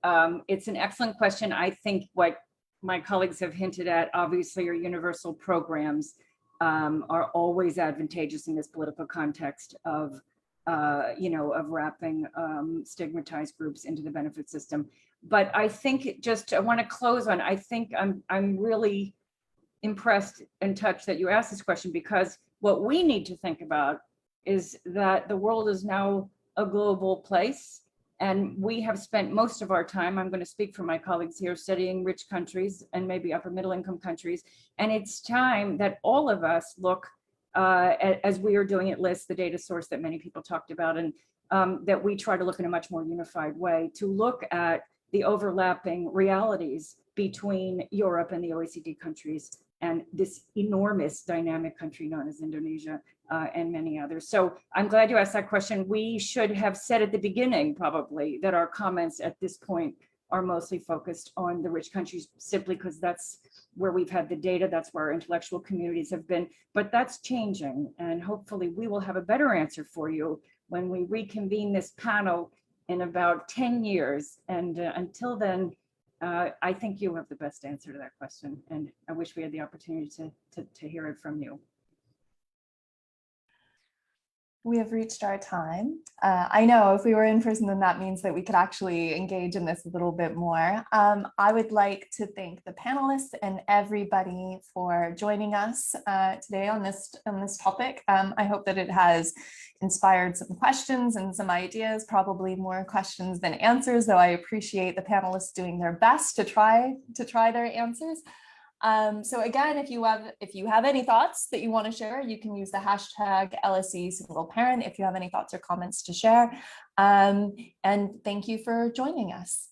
it's an excellent question. I think what my colleagues have hinted at, obviously, are universal programs are always advantageous in this political context of wrapping stigmatized groups into the benefit system. But I think I want to close on, I think I'm really impressed and touched that you asked this question, because what we need to think about is that the world is now a global place. And we have spent most of our time, I'm going to speak for my colleagues here, studying rich countries and maybe upper middle income countries. And it's time that all of us look, as we are doing at LIST, the data source that many people talked about, and that we try to look in a much more unified way to look at the overlapping realities between Europe and the OECD countries and this enormous dynamic country known as Indonesia, and many others. So I'm glad you asked that question. We should have said at the beginning, probably, that our comments at this point are mostly focused on the rich countries, simply because that's where we've had the data, that's where our intellectual communities have been, but that's changing. And hopefully we will have a better answer for you when we reconvene this panel in about 10 years. And until then, I think you have the best answer to that question. And I wish we had the opportunity to hear it from you. We have reached our time. I know if we were in person, then that means that we could actually engage in this a little bit more. I would like to thank the panelists and everybody for joining us today on this topic. I hope that it has inspired some questions and some ideas, probably more questions than answers, though I appreciate the panelists doing their best to try their answers. So again, if you have any thoughts that you want to share, you can use the hashtag LSE single parent if you have any thoughts or comments to share. And thank you for joining us.